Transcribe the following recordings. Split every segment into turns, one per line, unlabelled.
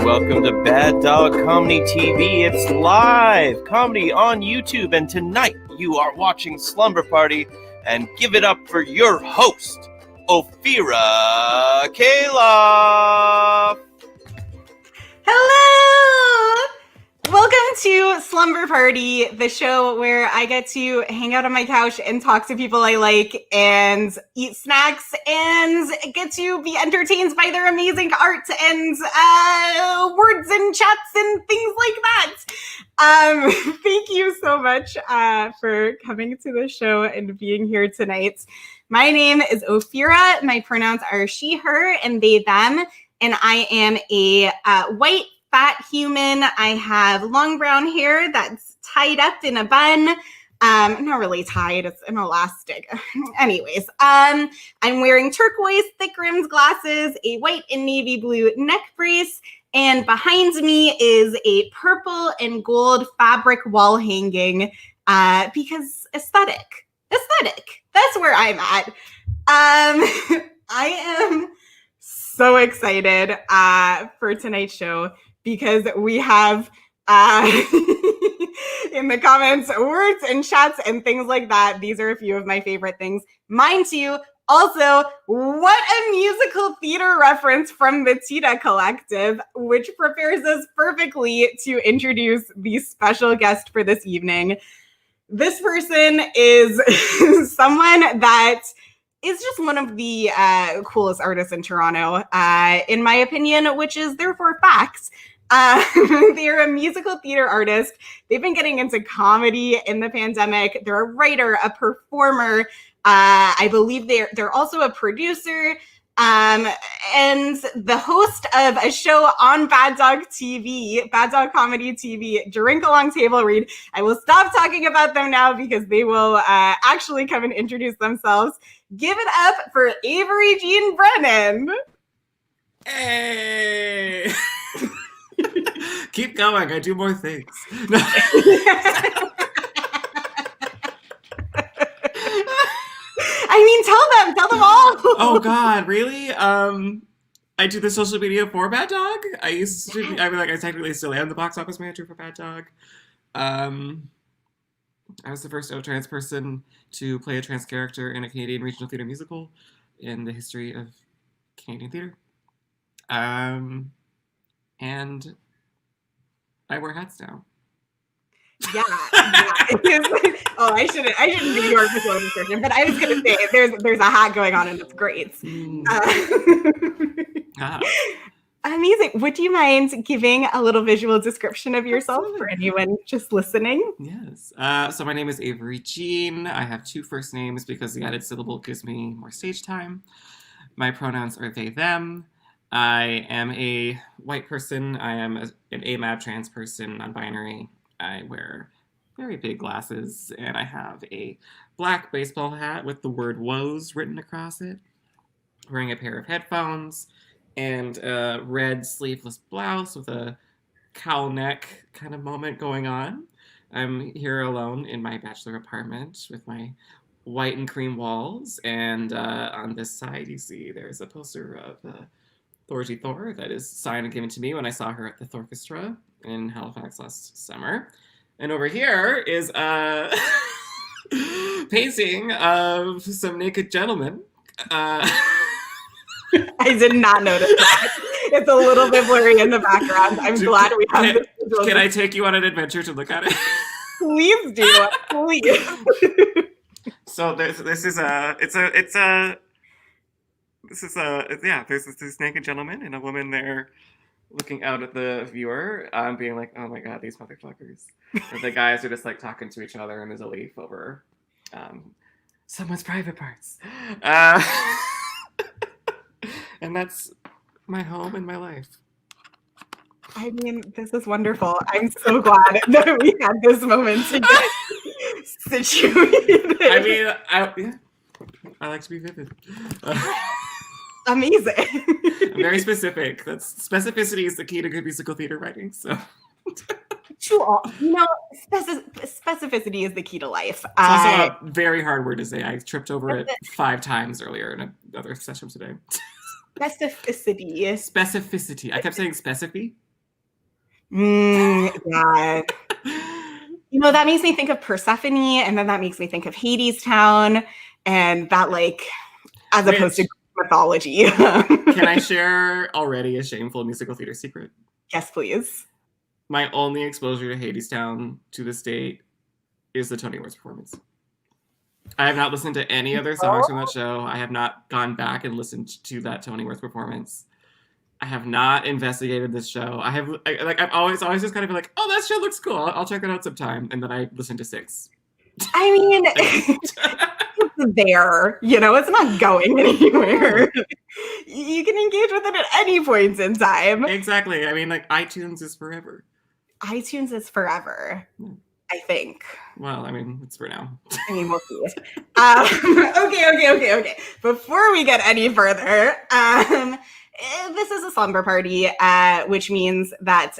Welcome to Bad Dog Comedy TV. It's live comedy on YouTube, and tonight you are watching Slumber Party, and give it up for your host, Ophira Calof.
Hello! Welcome to Slumber Party, the show where I get to hang out on my couch and talk to people I like and eat snacks and get to be entertained by their amazing art and words and chats and things like that. Thank you so much for coming to the show and being here tonight. My name is Ophira. My pronouns are she, her, and they, them. And I am a white, fat human. I have long brown hair that's tied up in a bun. Not really tied, it's an elastic. Anyways, I'm wearing turquoise, thick-rimmed glasses, a white and navy blue neck brace, and behind me is a purple and gold fabric wall hanging because aesthetic. That's where I'm at. I am so excited for tonight's show because we have in the comments words and chats and things like that. These are a few of my favorite things. Mine too. Also, what a musical theater reference from the Tita Collective, which prepares us perfectly to introduce the special guest for this evening. This person is someone that is just one of the coolest artists in Toronto, in my opinion, which is therefore facts. They're a musical theater artist. They've been getting into comedy in the pandemic. They're a writer, a performer. I believe they're also a producer, and the host of a show on Bad Dog TV, Bad Dog Comedy TV, Drink Along Table Read. I will stop talking about them now because they will actually come and introduce themselves. Give it up for Avery Jean Brennan.
Hey! Keep going. I do more things.
I mean, tell them all.
Oh God, really? I do the social media for Bad Dog. I technically still am the box office manager for Bad Dog. I was the first out trans person to play a trans character in a Canadian regional theatre musical in the history of Canadian theatre. And I wear hats now.
Yeah. Oh, I shouldn't do your official description, but I was gonna say there's a hat going on and it's great. Amazing. Would you mind giving a little visual description of yourself Absolutely. For anyone just listening?
Yes. So my name is Avery Jean. I have two first names because the added syllable gives me more stage time. My pronouns are they, them. I am a white person. I am an AMAB trans person, non-binary. I wear very big glasses, and I have a black baseball hat with the word woes written across it. Wearing a pair of headphones and a red sleeveless blouse with a cowl neck kind of moment going on. I'm here alone in my bachelor apartment with my white and cream walls, and on this side you see there's a poster of Thorgy Thor that is signed and given to me when I saw her at the Thorchestra in Halifax last summer. And over here is a painting of some naked gentlemen.
I did not notice that. It's a little bit blurry in the background. I'm glad we have this.
Can I take you on an adventure to look at it?
Please do. Please.
So there's this naked gentleman and a woman there looking out at the viewer, being like, oh my god, these motherfuckers. And the guys are just like talking to each other, and there's a leaf over someone's private parts. And that's my home and my life.
I mean, this is wonderful. I'm so glad that we had this moment to get situated.
I mean, I like to be vivid.
Amazing.
I'm very specific. Specificity is the key to good musical theater writing. So,
specificity is the key to life.
It's also a very hard word to say. I tripped over it 5 times earlier in another session today. Specificity. I kept saying specify.
Yeah. That makes me think of Persephone, and then that makes me think of Hades Town, and that as opposed to mythology.
Can I share already a shameful musical theater secret?
Yes, please.
My only exposure to Hades Town to this date is the Tony Awards performance. I have not listened to any other songs from that show. I have not gone back and listened to that Tony Awards performance. I have not investigated this show. I've always just kind of been like, oh, that show looks cool. I'll check it out sometime. And then I listen to 6.
I mean, it's there. It's not going anywhere. You can engage with it at any point in time.
Exactly. I mean, iTunes is forever.
iTunes is forever, I think.
Well, I mean, it's for now.
I mean, we'll see. Okay. Before we get any further, this is a slumber party, which means that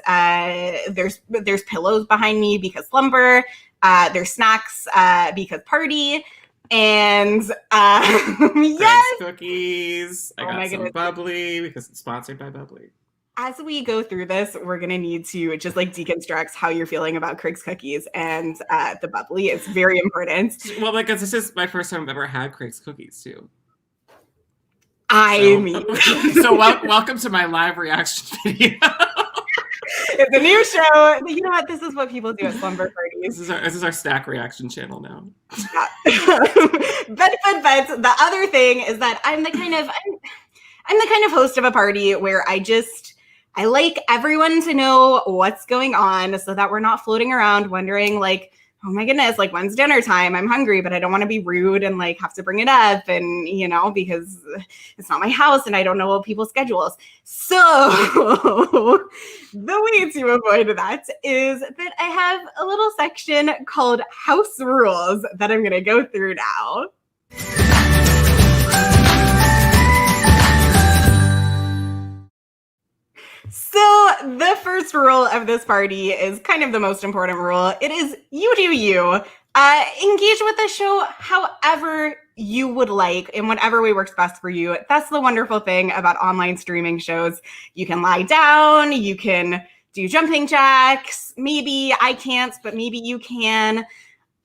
there's pillows behind me because slumber, there's snacks because party, and yes,
cookies. I got some bubbly because it's sponsored by Bubbly.
As we go through this, we're going to need to just deconstruct how you're feeling about Craig's cookies and the bubbly. It's very important.
Well, because this is my first time I've ever had Craig's cookies too. So welcome to my live reaction video.
It's a new show. You know what? This is what people do at slumber parties.
This is our stack reaction channel now.
Yeah. But the other thing is that I'm the kind of host of a party where I like everyone to know what's going on so that we're not floating around wondering oh my goodness, when's dinner time? I'm hungry, but I don't want to be rude and have to bring it up and, because it's not my house and I don't know people's schedules. So the way to avoid that is that I have a little section called House Rules that I'm going to go through now. So the first rule of this party is kind of the most important rule. It is you do you. Engage with the show however you would like in whatever way works best for you. That's the wonderful thing about online streaming shows. You can lie down, you can do jumping jacks. Maybe I can't, but maybe you can.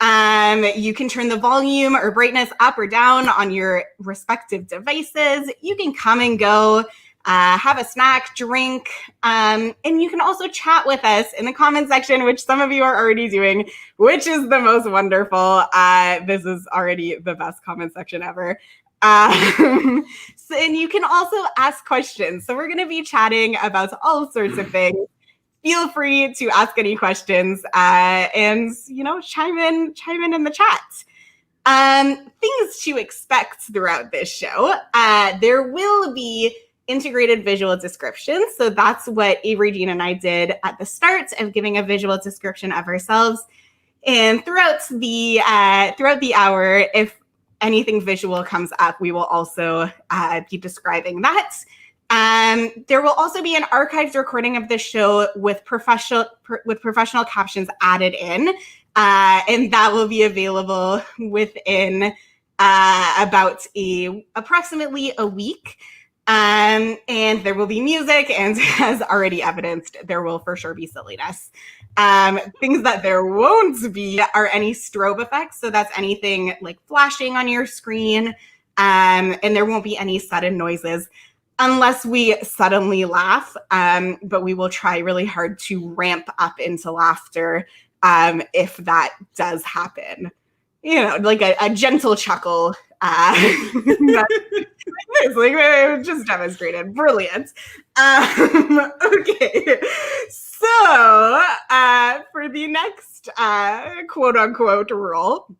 You can turn the volume or brightness up or down on your respective devices. You can come and go. Have a snack, drink, and you can also chat with us in the comment section, which some of you are already doing, which is the most wonderful. This is already the best comment section ever. And you can also ask questions. So we're going to be chatting about all sorts of things. Feel free to ask any questions and, chime in the chat. Things to expect throughout this show. There will be integrated visual descriptions. So that's what Avery, Jean, and I did at the start of giving a visual description of ourselves. And throughout the hour, if anything visual comes up, we will also be describing that. There will also be an archived recording of the show with professional captions added in, and that will be available within approximately a week. And there will be music, and as already evidenced, there will for sure be silliness. Things that there won't be are any strobe effects. So that's anything like flashing on your screen, and there won't be any sudden noises unless we suddenly laugh. But we will try really hard to ramp up into laughter if that does happen. You know, like a gentle chuckle. Like just demonstrated. Brilliant. Okay. So for the next quote unquote rule,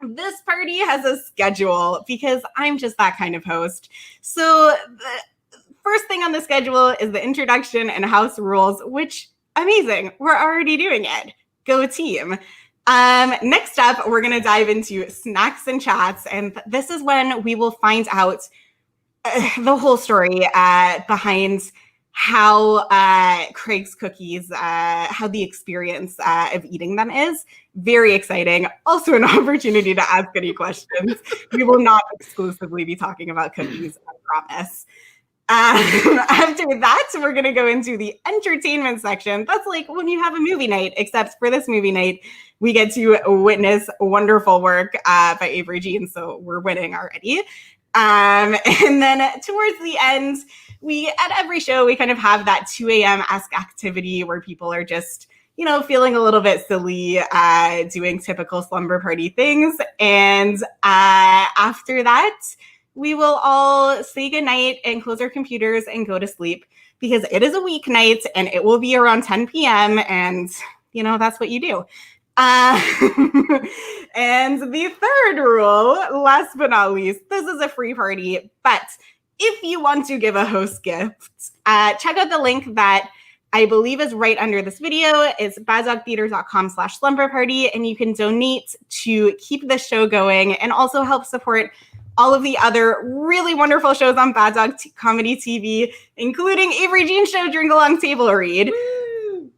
this party has a schedule because I'm just that kind of host. So the first thing on the schedule is the introduction and house rules, which amazing. We're already doing it. Go team. Next up, we're going to dive into snacks and chats. And this is when we will find out the whole story behind how Craig's cookies, how the experience of eating them is. Very exciting. Also an opportunity to ask any questions. We will not exclusively be talking about cookies, I promise. After that, we're going to go into the entertainment section. That's like when you have a movie night, except for this movie night, we get to witness wonderful work by Avery Jean, so we're winning already. And then towards the end, at every show, we kind of have that 2 a.m.-esque activity where people are just, you know, feeling a little bit silly, doing typical slumber party things. And after that, we will all say goodnight and close our computers and go to sleep because it is a weeknight and it will be around 10 p.m. And, you know, that's what you do. And the third rule, last but not least, this is a free party, but if you want to give a host gift, check out the link that I believe is right under this video. It's baddogtheater.com/slumberparty, and you can donate to keep the show going and also help support all of the other really wonderful shows on Bad Dog Comedy TV, including Avery Jean's show, Drink Along Table Read. Woo!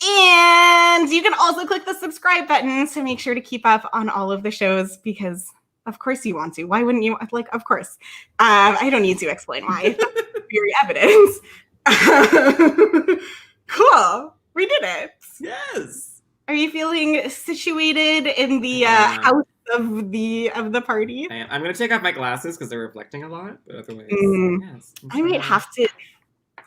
And you can also click the subscribe button to make sure to keep up on all of the shows because of course you want to. Why wouldn't you? Like, of course. I don't need to explain why. That's very evident. Cool. We did it.
Yes.
Are you feeling situated in the house of the party?
I'm going to take off my glasses because they're reflecting a lot, but otherwise, yes.
I might have to,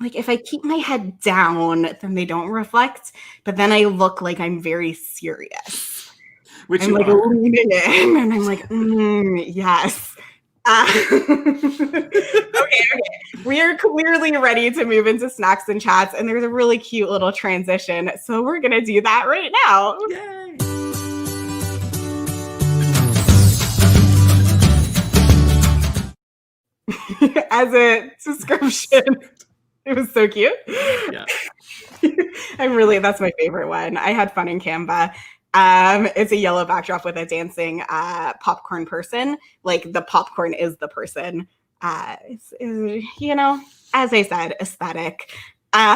like, if I keep my head down, then they don't reflect, but then I look like I'm very serious.
Which
I'm
you
like
are.
leaning in, and I'm like, yes. Okay. We are clearly ready to move into snacks and chats, and there's a really cute little transition, so we're going to do that right now.
Yay!
As a description, it was so cute.
Yeah.
That's my favorite one. I had fun in Canva. It's a yellow backdrop with a dancing popcorn person. Like the popcorn is the person. It's, you know, as I said, aesthetic.
I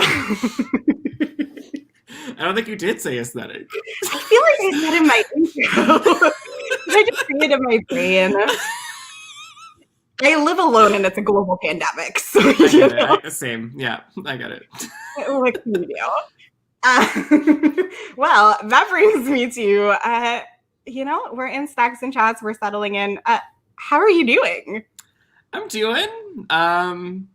don't think you did say aesthetic.
I feel like I said in my intro. I just say it in my brain. I live alone and it's a global pandemic. So you know.
Same. Yeah, I get it.
What can you do? Well, that brings me to, you know, we're in Stacks and Chats. We're settling in. How are you doing?
I'm doing. I'm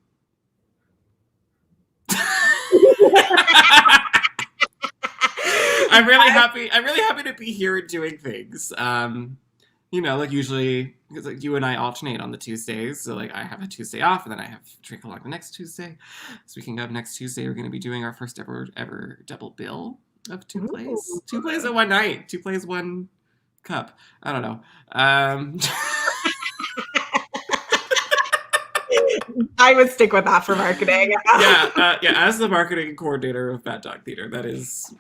really happy. I'm really happy to be here doing things. You know, like usually, because like you and I alternate on the Tuesdays. So like I have a Tuesday off, and then I have Drink Along the next Tuesday. Speaking of next Tuesday, we're going to be doing our first ever double bill of two plays. 2 plays at one night. 2 plays, 1 cup. I don't know.
I would stick with that for marketing.
Yeah. As the marketing coordinator of Bad Dog Theater, that is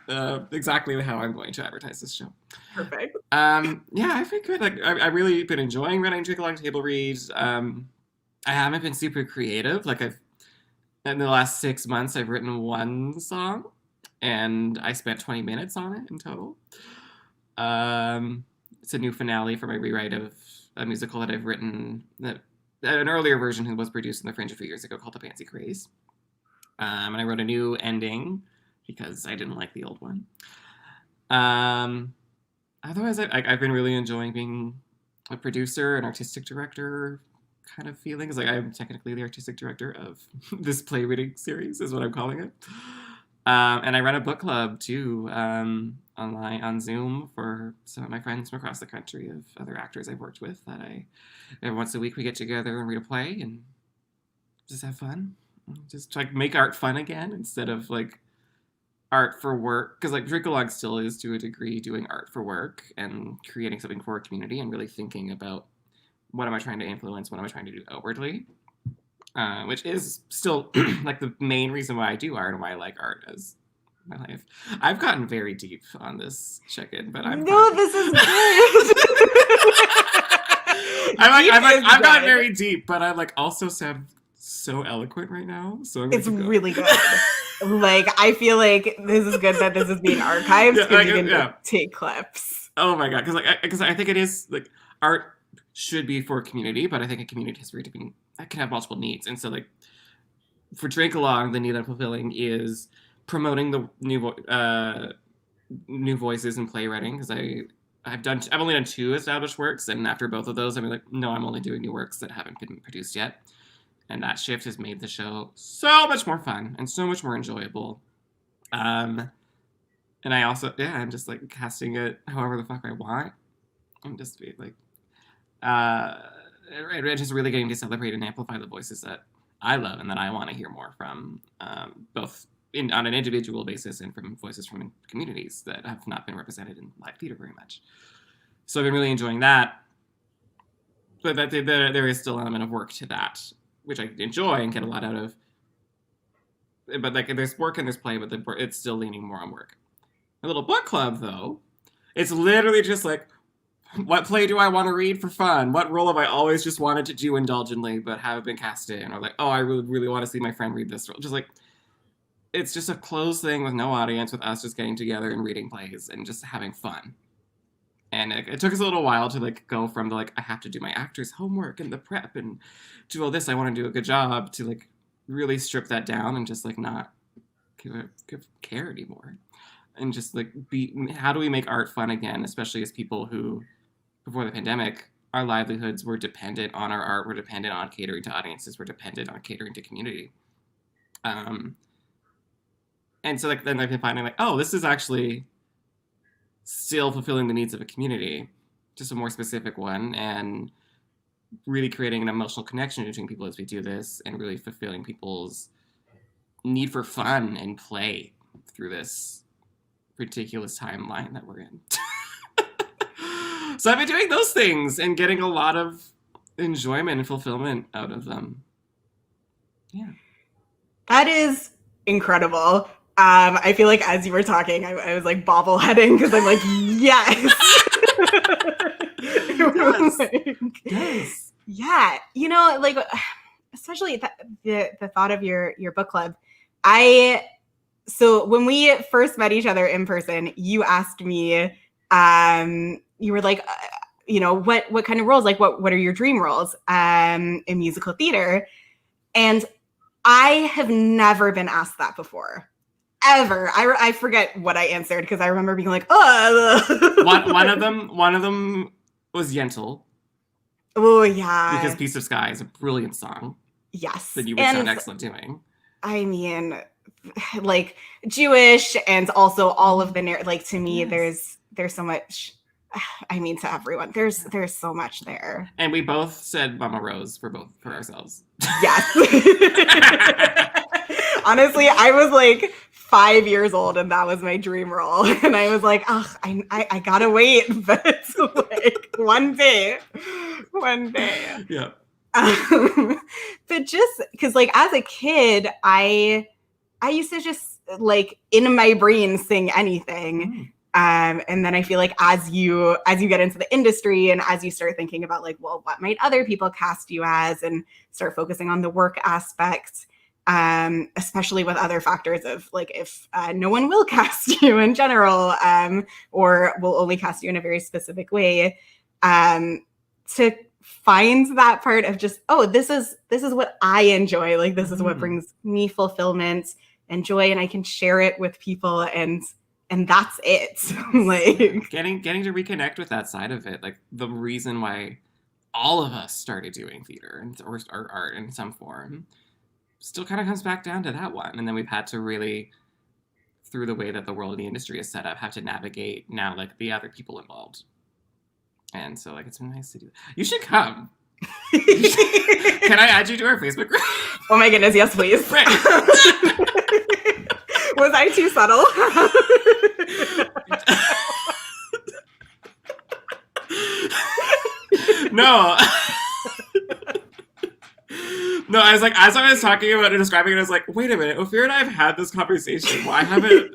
exactly how I'm going to advertise this show.
Perfect.
Yeah, I've been good. Like, I've really been enjoying running Drink Along Table Read. I haven't been super creative. Like in the last 6 months, I've written one song, and I spent 20 minutes on it in total. It's a new finale for my rewrite of a musical that I've written, that an earlier version was produced in the Fringe a few years ago called The Fancy Craze. And I wrote a new ending because I didn't like the old one. Otherwise, I've been really enjoying being a producer, an artistic director kind of feeling. Like, I'm technically the artistic director of this play reading series, is what I'm calling it. And I run a book club too, online on Zoom for some of my friends from across the country of other actors I've worked with. Every once a week we get together and read a play and just have fun. Just like make art fun again instead of like art for work. Because like Drink Along still is to a degree doing art for work and creating something for a community and really thinking about what am I trying to influence, what am I trying to do outwardly. Which is still like the main reason why I do art and why I like art as my life. I've gotten very deep on this check-in, but I'm
no, this is good.
I've gotten very deep, but I like also sound so eloquent right now. So it's
really good. Like, I feel like this is good that this is being archived because you can take clips.
Oh my god, because I think it is like art should be for a community, but I think a community has can have multiple needs. And so like for Drink Along, the need I'm fulfilling is promoting the new voices in playwriting, because I've only done 2 established works, and after both of those I'm like, no, I'm only doing new works that haven't been produced yet. And that shift has made the show so much more fun and so much more enjoyable. And I also, I'm just like casting it however the fuck I want. I'm just like, just really getting to celebrate and amplify the voices that I love and that I want to hear more from, both on an individual basis and from voices from communities that have not been represented in live theater very much. So I've been really enjoying that. But there is still an element of work to that, which I enjoy and get a lot out of. But like there's work and there's play, but it's still leaning more on work. A little book club, though, it's literally just like, what play do I want to read for fun? What role have I always just wanted to do indulgently but haven't been cast in? Or like, oh, I really, really want to see my friend read this role. Just like, it's just a closed thing with no audience, with us just getting together and reading plays and just having fun. And it took us a little while to like go from the like, I have to do my actor's homework and the prep and do all this, I want to do a good job, to like really strip that down and just like not care anymore. And just like how do we make art fun again, especially as people who, before the pandemic, our livelihoods were dependent on our art, we're dependent on catering to audiences, we're dependent on catering to community. And so like then I've been finding like, oh, this is actually still fulfilling the needs of a community, just a more specific one, and really creating an emotional connection between people as we do this, and really fulfilling people's need for fun and play through this ridiculous timeline that we're in. So I've been doing those things and getting a lot of enjoyment and fulfillment out of them. Yeah.
That is incredible. I feel like as you were talking, I was like bobbleheading because I'm like, yes.
Yes.
Yeah. You know, like, especially the thought of your book club. So when we first met each other in person, you asked me, you were like, you know, what kind of roles, like what are your dream roles in musical theater? And I have never been asked that before. Ever. I forget what I answered because I remember being like, oh.
one of them was Yentl.
Oh yeah.
Because Piece of Sky is a brilliant song.
Yes.
That you would sound excellent doing.
I mean, like Jewish and also all of the like to me, yes. There's so much. I mean, to everyone, there's so much there.
And we both said Mama Rose for ourselves.
Yes. Honestly, I was like 5 years old and that was my dream role. And I was like, oh, I gotta wait, but like one day.
Yeah.
But just because like as a kid, I used to just like in my brain sing anything. And then I feel like as you get into the industry and as you start thinking about like, well, what might other people cast you as and start focusing on the work aspect, especially with other factors of like if no one will cast you in general, or will only cast you in a very specific way, to find that part of just, oh, this is what I enjoy. Like this is what brings me fulfillment and joy, and I can share it with people, and that's it. Like
getting to reconnect with that side of it, like the reason why all of us started doing theater or art in some form still kind of comes back down to that one. And then we've had to really, through the way that the world of the industry is set up, have to navigate now like the other people involved. And so like it's been nice to do. You should come. Can I add you to our Facebook group?
Oh my goodness, yes, please.
Right.
Was I too subtle?
No. No, I was like, as I was talking about it, describing it, I was like, wait a minute, Ophira and I have had this conversation. Why haven't...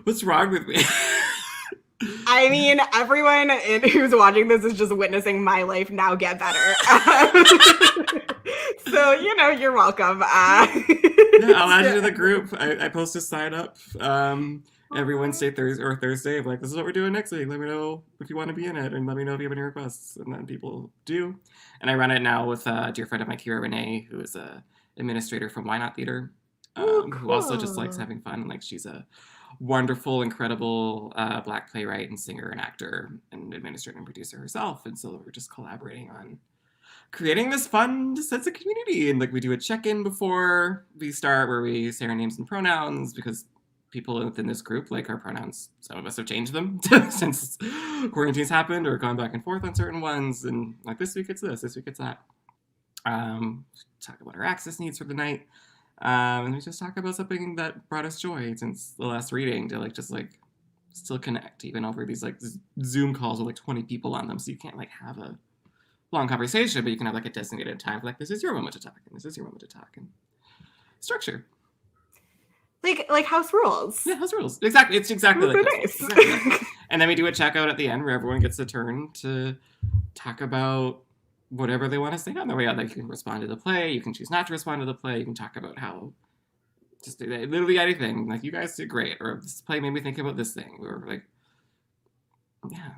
What's wrong with me?
I mean, everyone who's watching this is just witnessing my life now get better. So, you're welcome.
Yeah, I'll add you to the group. I post a sign up every Wednesday, Thursday of like, this is what we're doing next week. Let me know if you want to be in it, and let me know if you have any requests. And then people do. And I run it now with a dear friend of mine, Kira Renee, who is a administrator from Why Not Theater,
cool.
who also just likes having fun. And like, she's a wonderful, incredible Black playwright and singer and actor and administrator and producer herself. And so we're just collaborating on creating this fun sense of community. And like, we do a check-in before we start where we say our names and pronouns, because people within this group, like our pronouns, some of us have changed them since quarantine's happened or gone back and forth on certain ones. And like this week it's this week it's that. Talk about our access needs for the night. And we just talk about something that brought us joy since the last reading, to like just like still connect even over these like Zoom calls with like 20 people on them. So you can't like have a long conversation, but you can have like a designated time for like, this is your moment to talk and this is your moment to talk, and structure.
Like house rules.
Yeah, house rules. Exactly. It's exactly like
nice.
exactly. And then we do a checkout at the end where everyone gets a turn to talk about whatever they want to say on their way out. Like, you can respond to the play, you can choose not to respond to the play, you can talk about how just literally anything. Like, you guys did great, or this play made me think about this thing. We were like, yeah.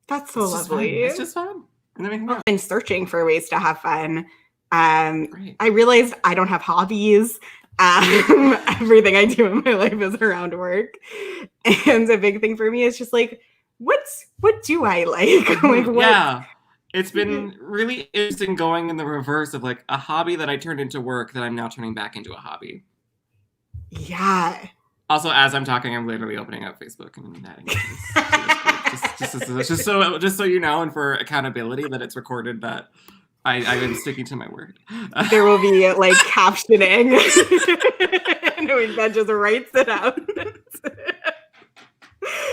That's so lovely.
It's just fun. And then we hang out.
I've been searching for ways to have fun. I realized I don't have hobbies. Everything I do in my life is around work, and a big thing for me is just like, what do I like? Like, what?
Yeah, it's been really interesting going in the reverse of like a hobby that I turned into work that I'm now turning back into a hobby.
Yeah.
Also, as I'm talking, I'm literally opening up Facebook and adding just so you know, and for accountability that it's recorded that I am sticking to my word.
There will be like captioning, knowing that just writes it out.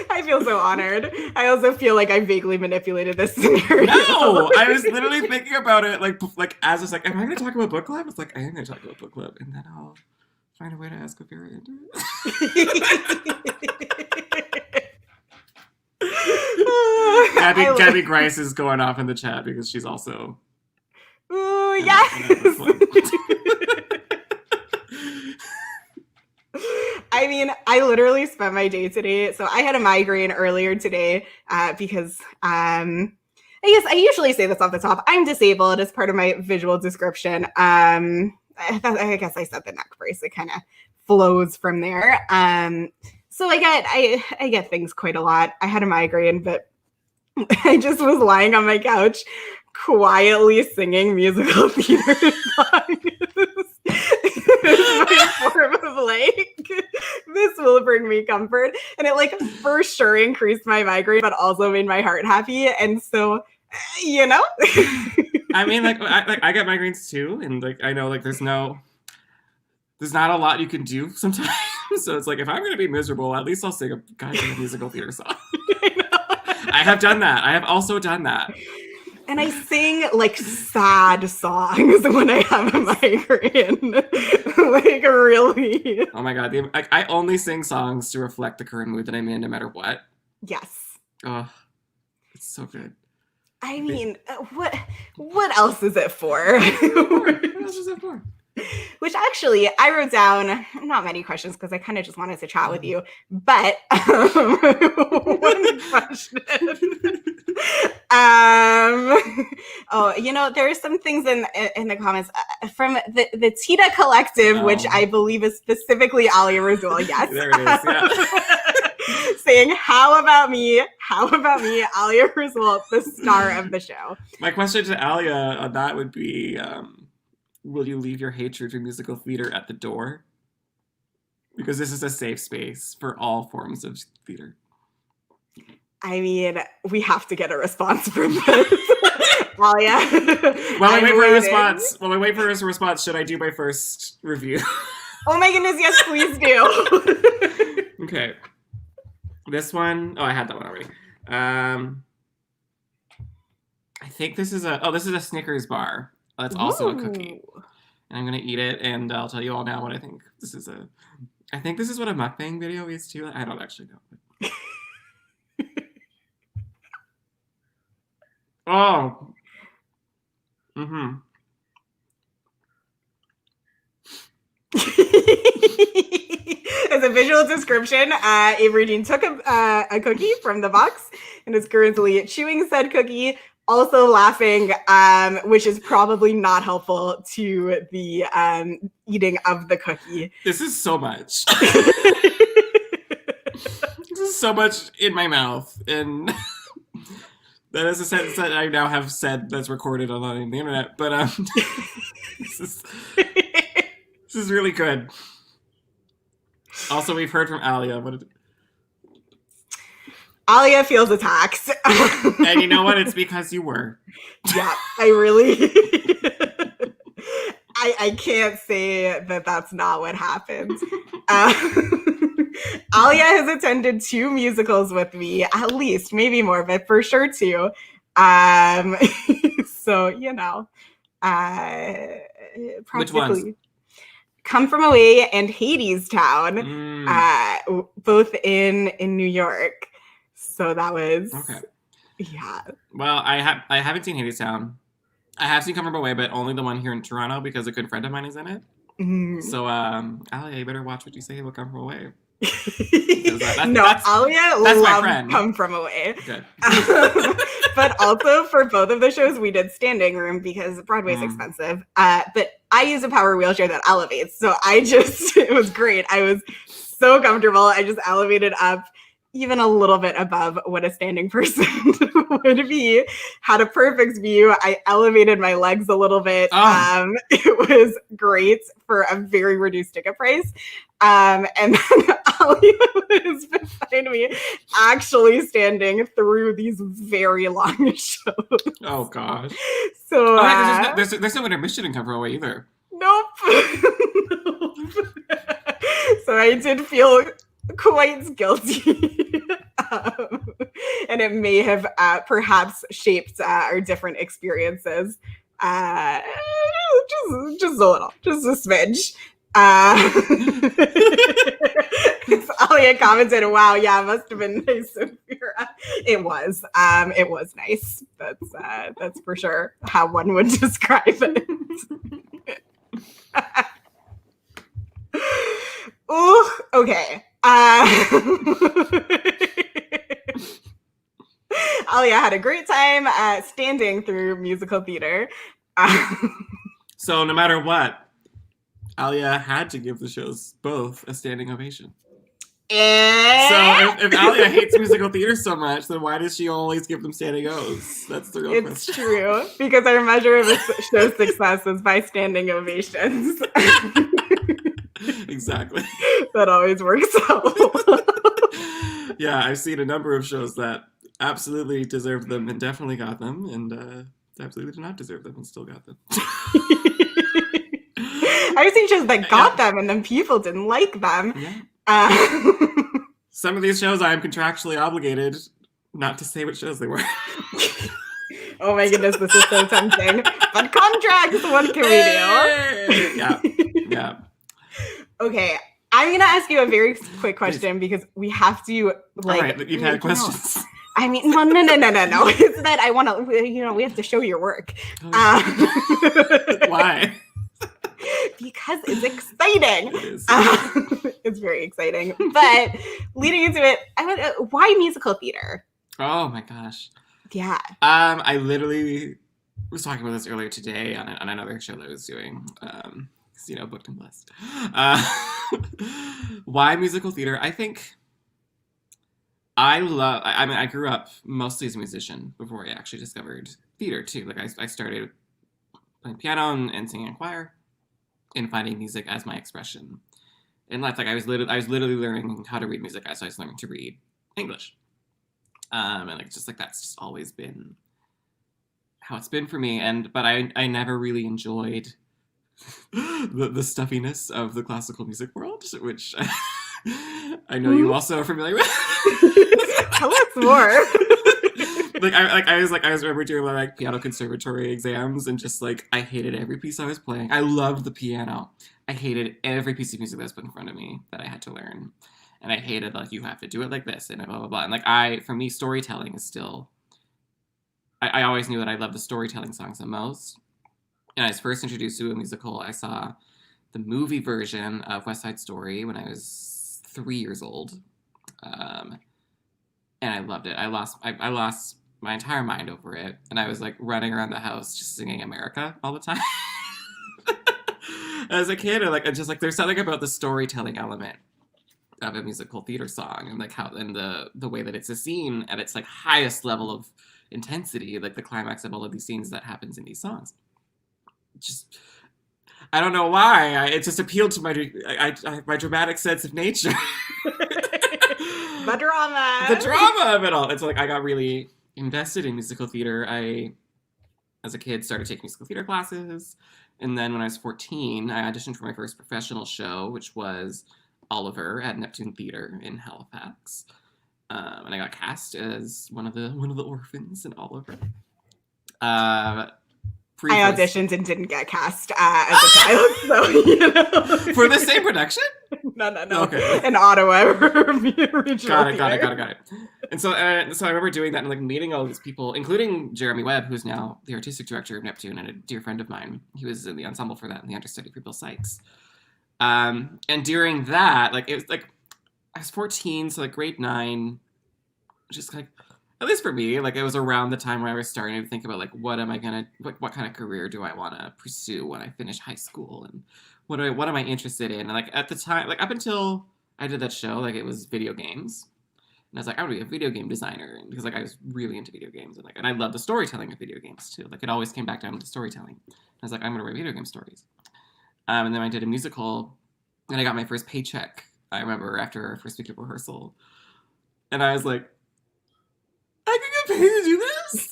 I feel so honored. I also feel like I vaguely manipulated this scenario.
No, I was literally thinking about it like as I was like, am I going to talk about book club? It's like, I am going to talk about book club, and then I'll find a way to ask Ophira into it. Gabby Grice is going off in the chat because she's also...
Ooh, yes! I mean, I literally spent my day today. So I had a migraine earlier today because I guess I usually say this off the top. I'm disabled as part of my visual description. I guess I said the neck brace. It kind of flows from there. So I get things quite a lot. I had a migraine, but I just was lying on my couch quietly singing musical theater songs. My form of like, this will bring me comfort. And it like for sure increased my migraine, but also made my heart happy. And so,
I mean, I get migraines too. And like, I know like there's not a lot you can do sometimes. So it's like, if I'm going to be miserable, at least I'll sing a goddamn musical theater song. I have done that. I have also done that.
And I sing like sad songs when I have a migraine. Like really.
Oh my God. I only sing songs to reflect the current mood that I'm in no matter what.
Yes.
Oh, it's so good.
I mean, what else is it for?
What else is it for?
Which actually, I wrote down not many questions because I kind of just wanted to chat with you. But one question. There are some things in the comments from the Tita Collective, which I believe is specifically Alia Razul. Yes,
there it is. Yeah.
Saying, "How about me? Alia Razul, the star of the show."
My question to Alia on that would be. Will you leave your hatred for musical theater at the door? Because this is a safe space for all forms of theater.
I mean, we have to get a response from this. Alia.
While I wait for his response, should I do my first review?
Oh my goodness, yes, please do.
Okay. This one, I had that one already. I think this is a Snickers bar. That's also a cookie. And I'm going to eat it, and I'll tell you all now what I think. I think this is what a mukbang video is, too. I don't actually know. Oh. Mm-hmm.
As a visual description, Avery Jean took a cookie from the box and is currently chewing said cookie, also laughing, which is probably not helpful to the eating of the cookie.
This is so much. This is so much in my mouth. And that is a sentence that I now have said that's recorded on the internet. But this is really good. Also, we've heard from Alia.
Alia feels attacked.
And you know what? It's because you were.
Yeah, I really... I can't say that that's not what happened. Alia has attended 2 musicals with me, at least, maybe more, but for sure 2. So, practically.
Which ones?
Come From Away and Hadestown, both in New York. So that was yeah.
Well, I haven't seen Hadestown. I have seen Come From Away, but only the one here in Toronto because a good friend of mine is in it.
Mm.
So, Alia, you better watch what you say about Come From Away.
Alia loved Come From Away.
Good.
But also for both of the shows, we did standing room because Broadway's expensive. But I use a power wheelchair that elevates. So it was great. I was so comfortable. I just elevated up even a little bit above what a standing person would be. Had a perfect view. I elevated my legs a little bit. It was great for a very reduced ticket price. And then Alia was behind me, actually standing through these very long shows.
Oh gosh.
So
there's no intermission in Come From Away either.
Nope. So I did feel quite guilty. And it may have perhaps shaped our different experiences. Just a little, just a smidge. Alia commented, "Wow, yeah, it must have been nice of Ophira." It was nice. That's for sure how one would describe it. Ooh, okay. Alia had a great time standing through musical theater.
So no matter what, Alia had to give the shows both a standing ovation. So if Alia hates musical theater so much, then why does she always give them standing O's? That's the real question.
It's true, because our measure of a show's success is by standing ovations.
Exactly.
That always works out.
Yeah, I've seen a number of shows that absolutely deserved them and definitely got them, and absolutely did not deserve them and still got them.
I've seen shows that got them and then people didn't like them.
Yeah. Some of these shows I am contractually obligated not to say what shows they were.
Oh my goodness, this is so tempting. But contracts, what can we do?
Yeah.
Okay, I'm going to ask you a very quick question because we have to,
All right, you've had questions.
I mean, no. It's that I want to, we have to show your work.
Why?
Because it's exciting.
It is.
It's very exciting. But leading into it, why musical theater?
Oh my gosh.
Yeah.
I literally was talking about this earlier today on another show that I was doing. Booked and blessed. Why musical theater? I think I grew up mostly as a musician before I actually discovered theater too. Like I started playing piano and singing in choir and finding music as my expression in life. Like I was literally learning how to read music as I was learning to read English. And like just like that's just always been how it's been for me. But I never really enjoyed the stuffiness of the classical music world, which I know you also are familiar with.
Tell us more.
I was remember doing my like piano conservatory exams and just like I hated every piece I was playing. I loved the piano. I hated every piece of music that was put in front of me that I had to learn. And I hated like you have to do it like this and blah blah blah. And like for me storytelling is still I always knew that I loved the storytelling songs the most. And I was first introduced to a musical. I saw the movie version of West Side Story when I was 3 years old. And I loved it. I lost my entire mind over it. And I was like running around the house just singing America all the time. As a kid, there's something about the storytelling element of a musical theater song and like how and the way that it's a scene at its like highest level of intensity, like the climax of all of these scenes that happens in these songs. Just I don't know why. It just appealed to my dramatic sense of nature.
The
drama of it all. It's like I got really invested in musical theater. I, as a kid, started taking musical theater classes. And then when I was 14, I auditioned for my first professional show, which was Oliver at Neptune Theater in Halifax. And I got cast as one of the orphans in Oliver.
I auditioned and didn't get cast as a child, so
For the same production?
No.
Okay.
In Ottawa,
Got it. And so I remember doing that and like meeting all these people, including Jeremy Webb, who's now the artistic director of Neptune and a dear friend of mine. He was in the ensemble for that and the understudy for Bill Sykes. And during that, like it was like I was 14, so like grade 9, just like. At least for me, like it was around the time where I was starting to think about like what kind of career do I want to pursue when I finish high school and what am I interested in? And like at the time, like up until I did that show, like it was video games. And I was like, I want to be a video game designer because like I was really into video games and I love the storytelling of video games too. Like it always came back down to storytelling. I was like, I'm gonna write video game stories. And then I did a musical and I got my first paycheck, I remember, after our first week of rehearsal. And I was like, I can get paid to do this?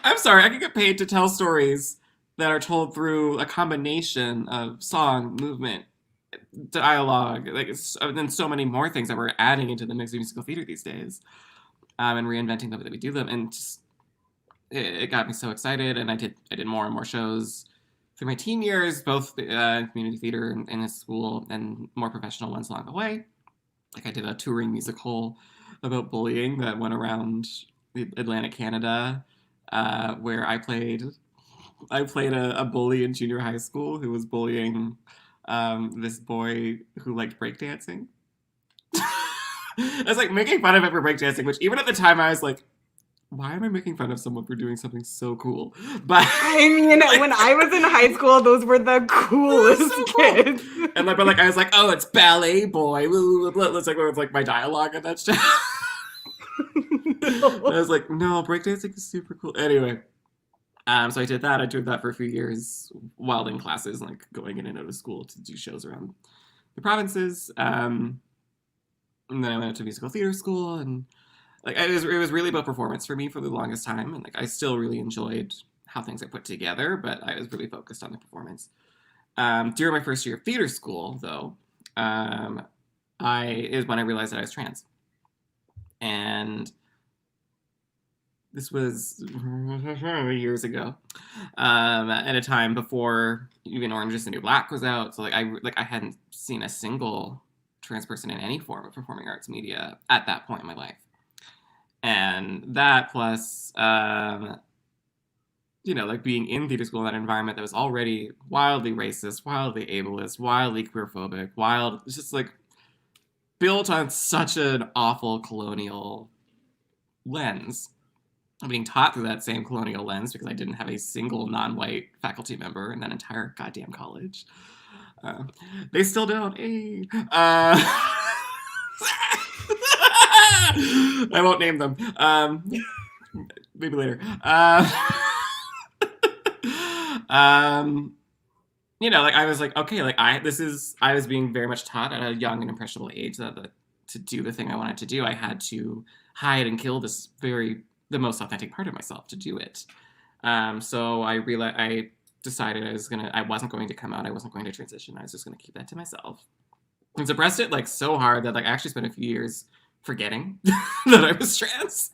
I'm sorry, I can get paid to tell stories that are told through a combination of song, movement, dialogue, and so many more things that we're adding into the mix of musical theater these days, and reinventing the way that we do them. And just, it got me so excited, and I did more and more shows through my teen years, both community theater in a school and more professional ones along the way. Like I did a touring musical about bullying that went around Atlantic Canada, where I played a bully in junior high school who was bullying this boy who liked breakdancing. I was like making fun of him for breakdancing, which even at the time I was like, why am I making fun of someone for doing something so cool? But
I mean, like, when I was in high school, those were the coolest
so
kids.
Cool. And like, but like I was like, oh, it's ballet boy. It's like my dialogue and that stuff. I was like, no, breakdancing is super cool. Anyway, so I did that. I did that for a few years while in classes, like going in and out of school to do shows around the provinces. And then I went to musical theater school, and like it was really about performance for me for the longest time. And like I still really enjoyed how things are put together, but I was really focused on the performance. During my first year of theater school, though, is when I realized that I was trans. And this was years ago, at a time before even Orange Is the New Black was out. So like I hadn't seen a single trans person in any form of performing arts media at that point in my life. And that plus, like being in theater school in that environment that was already wildly racist, wildly ableist, wildly queerphobic, it's just like built on such an awful colonial lens. I'm being taught through that same colonial lens because I didn't have a single non-white faculty member in that entire goddamn college. They still don't. Hey. I won't name them. Maybe later. I was like, okay, like I was being very much taught at a young and impressionable age that to do the thing I wanted to do, I had to hide and kill the most authentic part of myself to do it. So I decided I wasn't going to come out. I wasn't going to transition. I was just going to keep that to myself. And suppressed it like so hard that like I actually spent a few years forgetting that I was trans.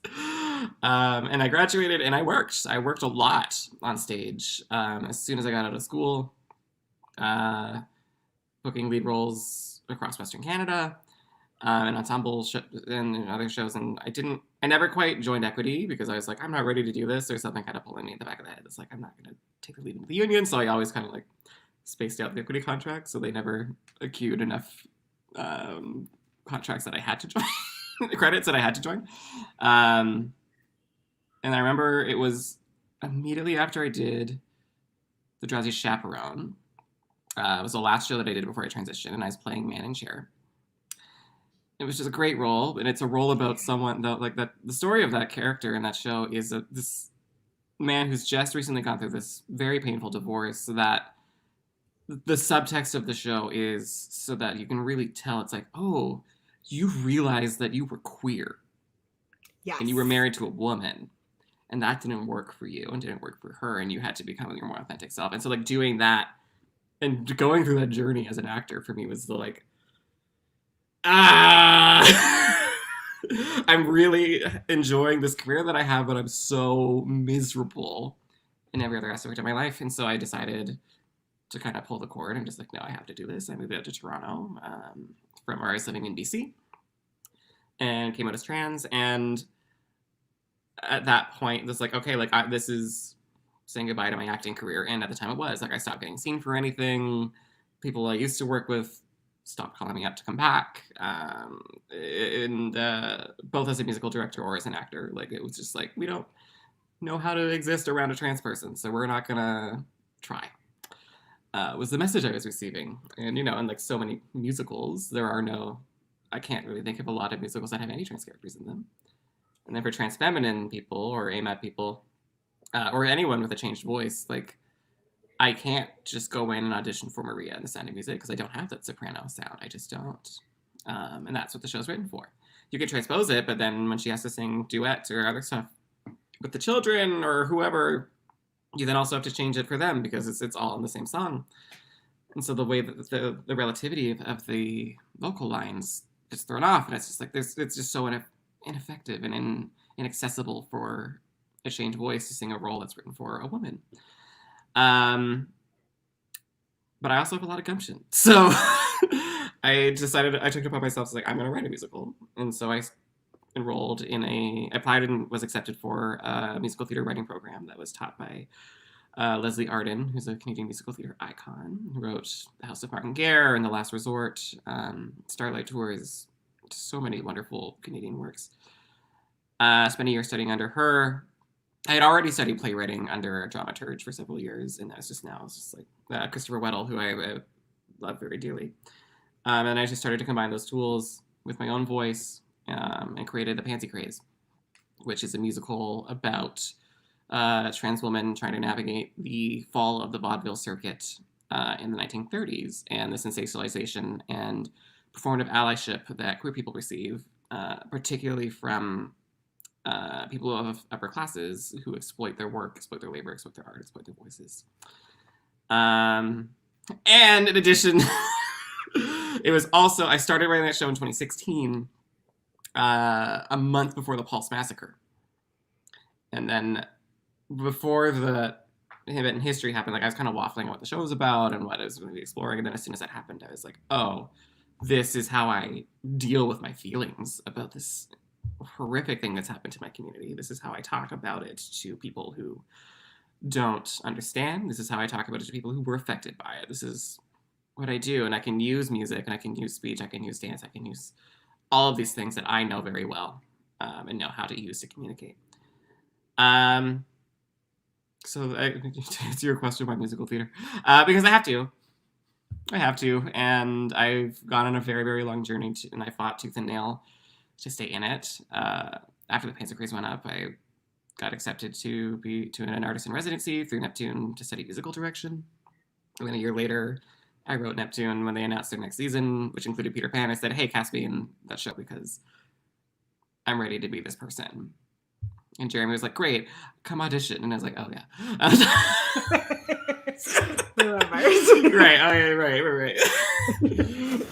And I graduated and I worked. I worked a lot on stage. As soon as I got out of school, booking lead roles across Western Canada, and ensemble and other shows. And I never quite joined Equity because I was like, I'm not ready to do this. There's something kind of pulling me in the back of the head. It's like, I'm not going to take the lead in the union. So I always kind of like spaced out the Equity contract. So they never accrued enough contracts that I had to join, credits that I had to join. And I remember it was immediately after I did The Drowsy Chaperone. It was the last show that I did before I transitioned, and I was playing Man in Chair. It was just a great role, and it's a role about someone that the story of that character in that show is this man who's just recently gone through this very painful divorce. So that the subtext of the show is so that you can really tell it's like, oh, you realize that you were queer,
yes,
and you were married to a woman, and that didn't work for you and didn't work for her, and you had to become your more authentic self. And so like doing that and going through that journey as an actor for me was the like, I'm really enjoying this career that I have, but I'm so miserable in every other aspect of my life. And so I decided to kind of pull the cord and just like, no, I have to do this. I moved out to Toronto from where I was living in BC and came out as trans. And at that point, it's like, okay, like this is saying goodbye to my acting career. And at the time it was like, I stopped getting seen for anything. People I used to work with stopped calling me up to come back. Both as a musical director or as an actor, like it was just like, we don't know how to exist around a trans person, so we're not gonna try. Was the message I was receiving. And in like so many musicals, I can't really think of a lot of musicals that have any trans characters in them. And then for trans feminine people or AMAT people, or anyone with a changed voice, like I can't just go in and audition for Maria in The Sound of Music because I don't have that soprano sound. I just don't. And that's what the show's written for. You can transpose it, but then when she has to sing duets or other stuff with the children or whoever, you then also have to change it for them because it's all in the same song. And so the way that the relativity of the vocal lines gets thrown off, and it's just like it's just so ineffective and inaccessible for a changed voice to sing a role that's written for a woman. But I also have a lot of gumption. So I took it upon myself to like, I'm going to write a musical. And so I applied and was accepted for a musical theater writing program that was taught by Leslie Arden, who's a Canadian musical theater icon, who wrote The House of Martin Guerre and The Last Resort, Starlight Tours, so many wonderful Canadian works. Spent a year studying under her. I had already studied playwriting under a dramaturge for several years, and it's just like Christopher Weddle, who I love very dearly. And I just started to combine those tools with my own voice and created The Pansy Craze, which is a musical about a trans woman trying to navigate the fall of the vaudeville circuit in the 1930s and the sensationalization and performative allyship that queer people receive, particularly from people of upper classes who exploit their work, exploit their labor, exploit their art, exploit their voices. And in addition, it was also, I started writing that show in 2016, a month before the Pulse Massacre. And then before the event in history happened, like I was kind of waffling what the show was about and what I was going to be exploring. And then as soon as that happened, I was like, oh, this is how I deal with my feelings about this horrific thing that's happened to my community. This is how I talk about it to people who don't understand. This is how I talk about it to people who were affected by it. This is what I do, and I can use music, and I can use speech, I can use dance, I can use all of these things that I know very well, and know how to use to communicate. So to answer your question about musical theater, because I have to, and I've gone on a very, very long journey, and I fought tooth and nail to stay in it. After the Pants and Craze went up, I got accepted to an artist in residency through Neptune to study musical direction. And then a year later, I wrote Neptune when they announced their next season, which included Peter Pan. I said, hey, cast me in that show because I'm ready to be this person. And Jeremy was like, great, come audition. And I was like, oh, yeah. Right.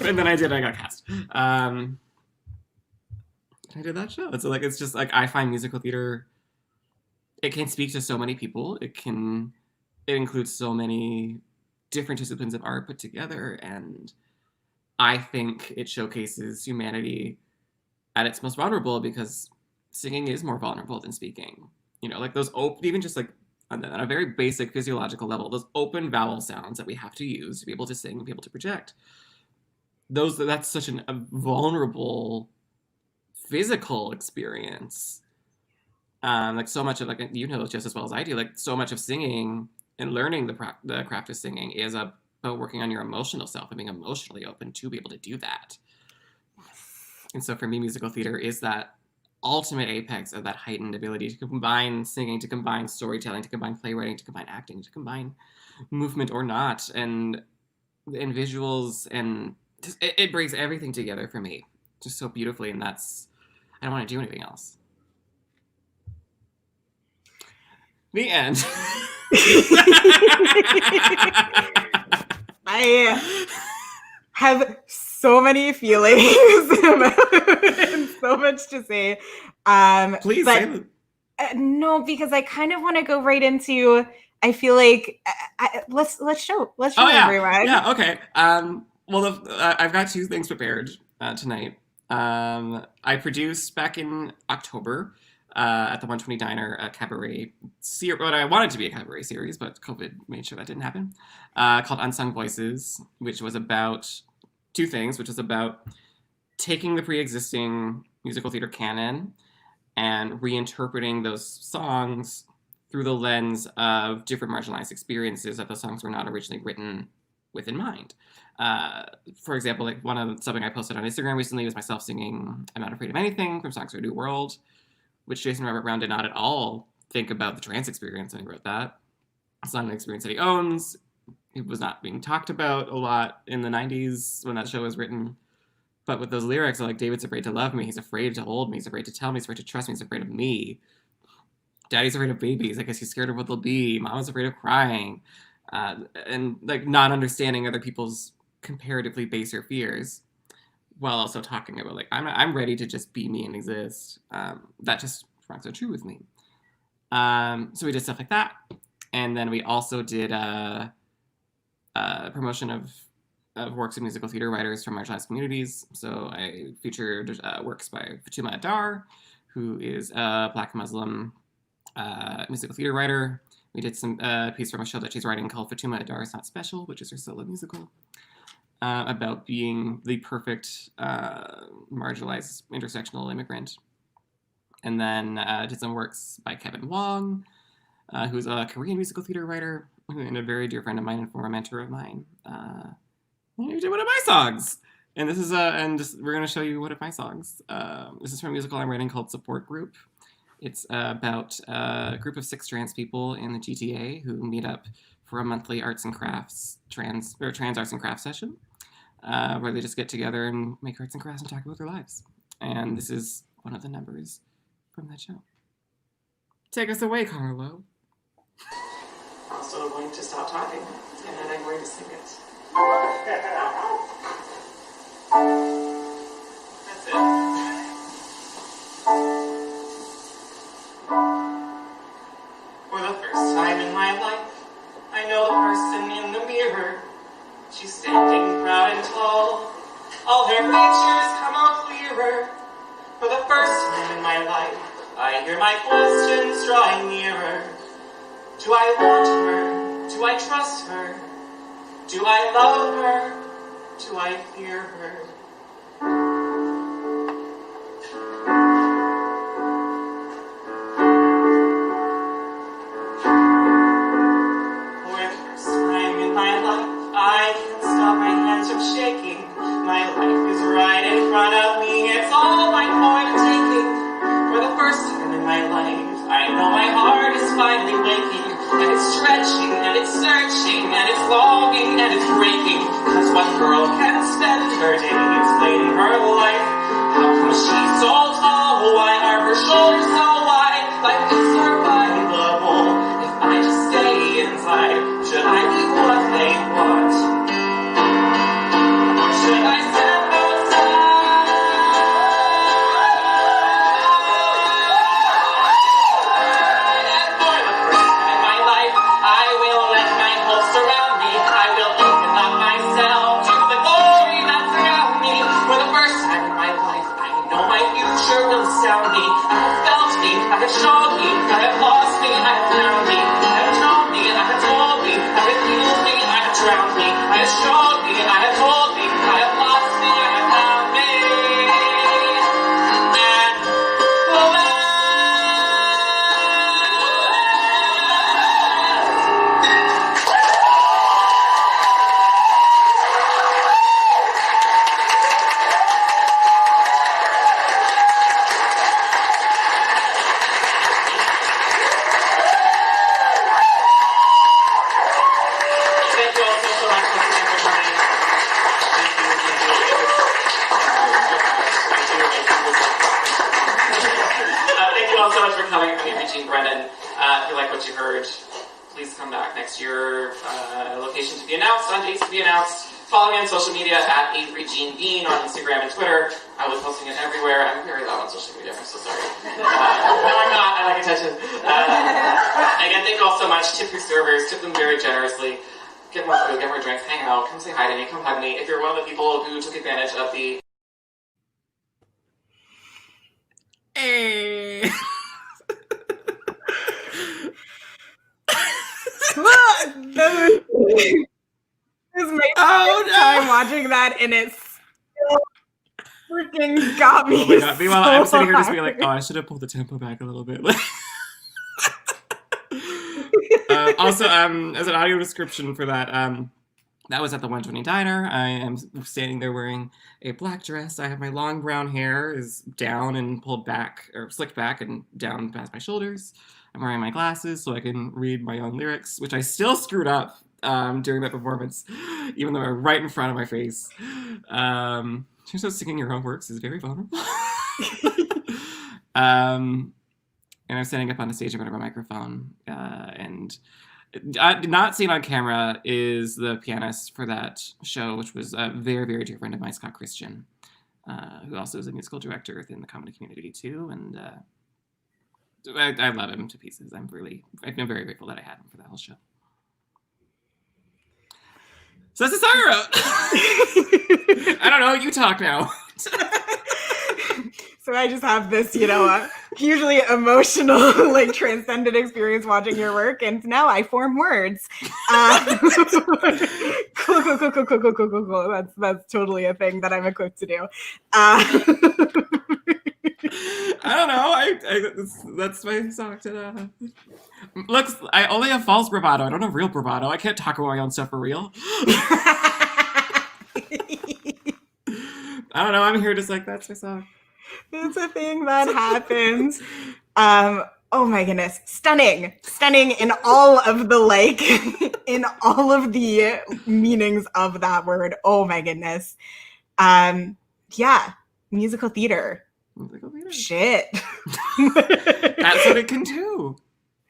And then I got cast. I did that show. So like, it's just like, I find musical theater, it can speak to so many people. It includes so many different disciplines of art put together. And I think it showcases humanity at its most vulnerable, because singing is more vulnerable than speaking. You know, like those even just like on a very basic physiological level, those open vowel sounds that we have to use to be able to sing and be able to project. That's such a vulnerable physical experience. Like so much of, like, you know just as well as I do, like so much of singing and learning the craft of singing is about working on your emotional self and being emotionally open to be able to do that. And so for me, musical theater is that ultimate apex of that heightened ability to combine singing, to combine storytelling, to combine playwriting, to combine acting, to combine movement or not, and visuals, and just, it brings everything together for me just so beautifully, and I don't want to do anything else. The end.
I have so many feelings and so much to say.
Please say them.
No, because I kind of want to go right into. I feel like let's show everyone.
Yeah. Okay. Well, I've got two things prepared tonight. I produced back in October at the 120 Diner a cabaret series, what I wanted to be a cabaret series, but COVID made sure that didn't happen, called Unsung Voices, which was about two things, which was about taking the pre-existing musical theater canon and reinterpreting those songs through the lens of different marginalized experiences that the songs were not originally written with in mind. For example, like something I posted on Instagram recently was myself singing I'm Not Afraid of Anything from Songs for a New World, which Jason Robert Brown did not at all think about the trans experience when he wrote that. It's not an experience that he owns. It was not being talked about a lot in the 90s when that show was written. But with those lyrics, like, David's afraid to love me, he's afraid to hold me, he's afraid to tell me, he's afraid to trust me, he's afraid of me. Daddy's afraid of babies, I guess he's scared of what they'll be. Mama's afraid of crying. And like not understanding other people's comparatively baser fears, while also talking about like I'm ready to just be me and exist. That just rang so true with me. So we did stuff like that, and then we also did a promotion of works of musical theater writers from marginalized communities. So I featured works by Fatuma Adar, who is a Black Muslim musical theater writer. We did some piece from a show that she's writing called Fatuma Adar Is Not Special, which is her solo musical, about being the perfect marginalized intersectional immigrant. And then did some works by Kevin Wong, who's a Korean musical theater writer and a very dear friend of mine and former mentor of mine. He did one of my songs. And this is we're going to show you one of my songs. This is from a musical I'm writing called Support Group. It's about a group of 6 trans people in the GTA who meet up for a monthly arts and crafts, trans arts and crafts session, where they just get together and make arts and crafts and talk about their lives. And this is one of the numbers from that show. Take us away, Carlo.
So I'm going to stop talking, and then I'm going to sing it. That's it. For the first time in my life, I know the person in the mirror. She's standing proud and tall. All her features come out clearer. For the first time in my life, I hear my questions drawing nearer. Do I want her? Do I trust her? Do I love her? Do I fear her? For the first time in my life, I can't stop my hands from shaking. My life is right in front of me, it's all mine for the taking. For the first time in my life, I know my heart is finally waking. And it's stretching, and it's searching, and it's longing, and it's breaking. Cause one girl can spend her day explaining her life. How come she's so tall? Why are her shoulders so wide? Life is survivable if I just stay inside. Should I be what they want? Or should I step outside? And for the first time in my life, I will let my hopes surround me. I will open up myself to the glory that surrounds me. For the first time in my life, I know my future will astound me. I have felt me, I have shown me, I have lost me, I have found me. I have known me, I have told me, I have healed me, I have drowned me. I have shown me, I have told me, I have lost me, I have found me. And thank you all so much for coming. Thank you. Thank you all so much for coming. I'm Avery and Brennan. If you like what you heard, please come back next year. Location to be announced, on dates to be announced. Follow me on social media at Avery Jean Bean on Instagram and Twitter. I was posting it everywhere. I'm very loud on social media. I'm so sorry. No, I'm not. I like attention. Again, thank you all so much. Tip your servers. Tip them very generously. Get more food, get more drinks, hang out, come say hi to me, come hug me. If you're one of the people who took advantage of the
This is my first time watching that, and it's still freaking got me.
Oh my god. Meanwhile,
so
I'm sitting here just being
hard.
like, oh, I should have pulled the tempo back a little bit. Also, as an audio description for that, that was at the 120 Diner. I am standing there wearing a black dress. I have my long brown hair is down and pulled back, or slicked back and down past my shoulders. I'm wearing my glasses so I can read my own lyrics, which I still screwed up during that performance, even though they're right in front of my face. Turns out singing your own works is very vulnerable. And I'm standing up on a stage in front of a microphone, and not seen on camera is the pianist for that show, which was a very, very dear friend of mine, Scott Christian, who also is a musical director within the comedy community too, and I love him to pieces. I'm very grateful that I had him for that whole show. So that's the song I wrote. I don't know, you talk now.
So I just have this, hugely emotional, like transcendent experience watching your work, and now I form words. Cool. That's totally a thing that I'm equipped to do.
I don't know. That's my song. Looks, I only have false bravado. I don't have real bravado. I can't talk about my own stuff for real. I don't know. I'm here just like, that's my song.
It's a thing that happens. Oh my goodness. Stunning in all of the in all of the meanings of that word. Oh my goodness. Yeah. Musical theater. Shit.
That's what it can do.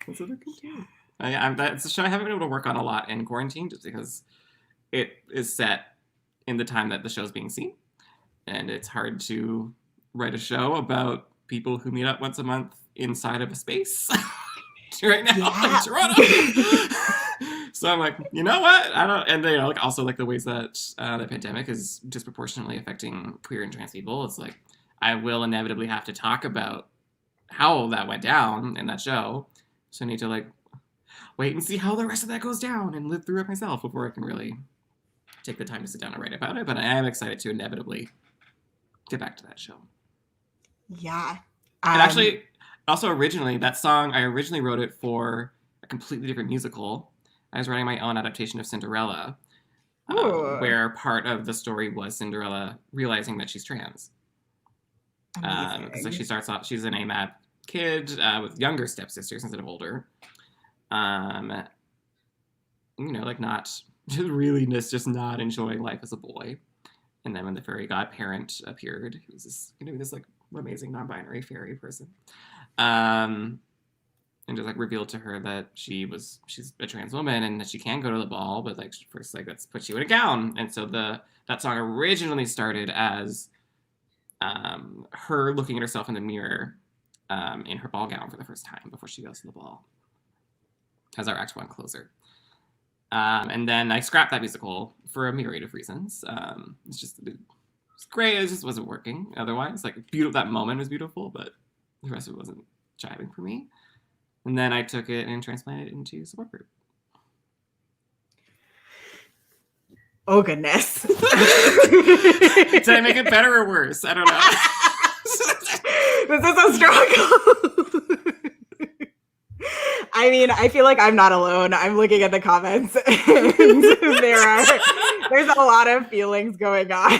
That's a show I haven't been able to work on a lot in quarantine just because it is set in the time that the show's being seen. And it's hard to write a show about people who meet up once a month inside of a space right now in Toronto. So I'm like, you know what? I don't, and also the ways that the pandemic is disproportionately affecting queer and trans people. It's like, I will inevitably have to talk about how that went down in that show. So I need to like wait and see how the rest of that goes down and live through it myself before I can really take the time to sit down and write about it. But I am excited to inevitably get back to that show.
Yeah.
And actually, also originally, that song, I originally wrote it for a completely different musical. I was writing my own adaptation of Cinderella, where part of the story was Cinderella realizing that she's trans. So she starts off, she's an AMAP kid with younger stepsisters instead of older. You know, like not really just not enjoying life as a boy. And then when the fairy godparent appeared, he was this, you know, this like amazing non-binary fairy person. And just like revealed to her that she's a trans woman and that she can go to the ball, but like first like let's put you in a gown. And so that song originally started as her looking at herself in the mirror in her ball gown for the first time before she goes to the ball as our Act 1 closer. And then I scrapped that musical for a myriad of reasons. It's great. It just wasn't working otherwise. Like that moment was beautiful, but the rest of it wasn't jiving for me. And then I took it and transplanted it into support group.
Oh, goodness.
Did I make it better or worse? I don't know.
This is a struggle. I mean, I feel like I'm not alone. I'm looking at the comments, and there's a lot of feelings going on.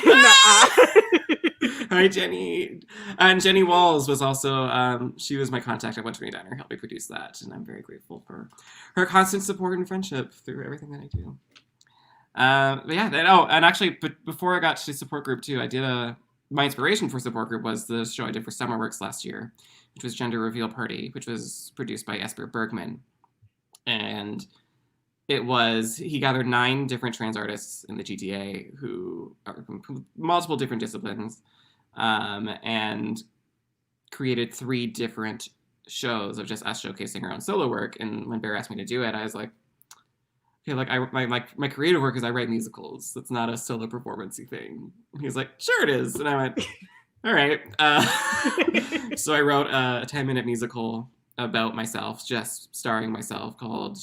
Hi, Jenny. And Jenny Walls was also, she was my contact at 120 Diner, helped me produce that. And I'm very grateful for her constant support and friendship through everything that I do. But yeah, and actually, but before I got to support group too, my inspiration for support group was the show I did for SummerWorks last year, which was Gender Reveal Party, which was produced by Esper Bergman. And he gathered 9 different trans artists in the GTA who are from multiple different disciplines, and created 3 different shows of just us showcasing our own solo work. And when Bear asked me to do it, I was like, okay, like my creative work is I write musicals. It's not a solo performance-y thing. And he was like, sure it is. And I went, all right. So I wrote a 10-minute musical about myself, just starring myself, called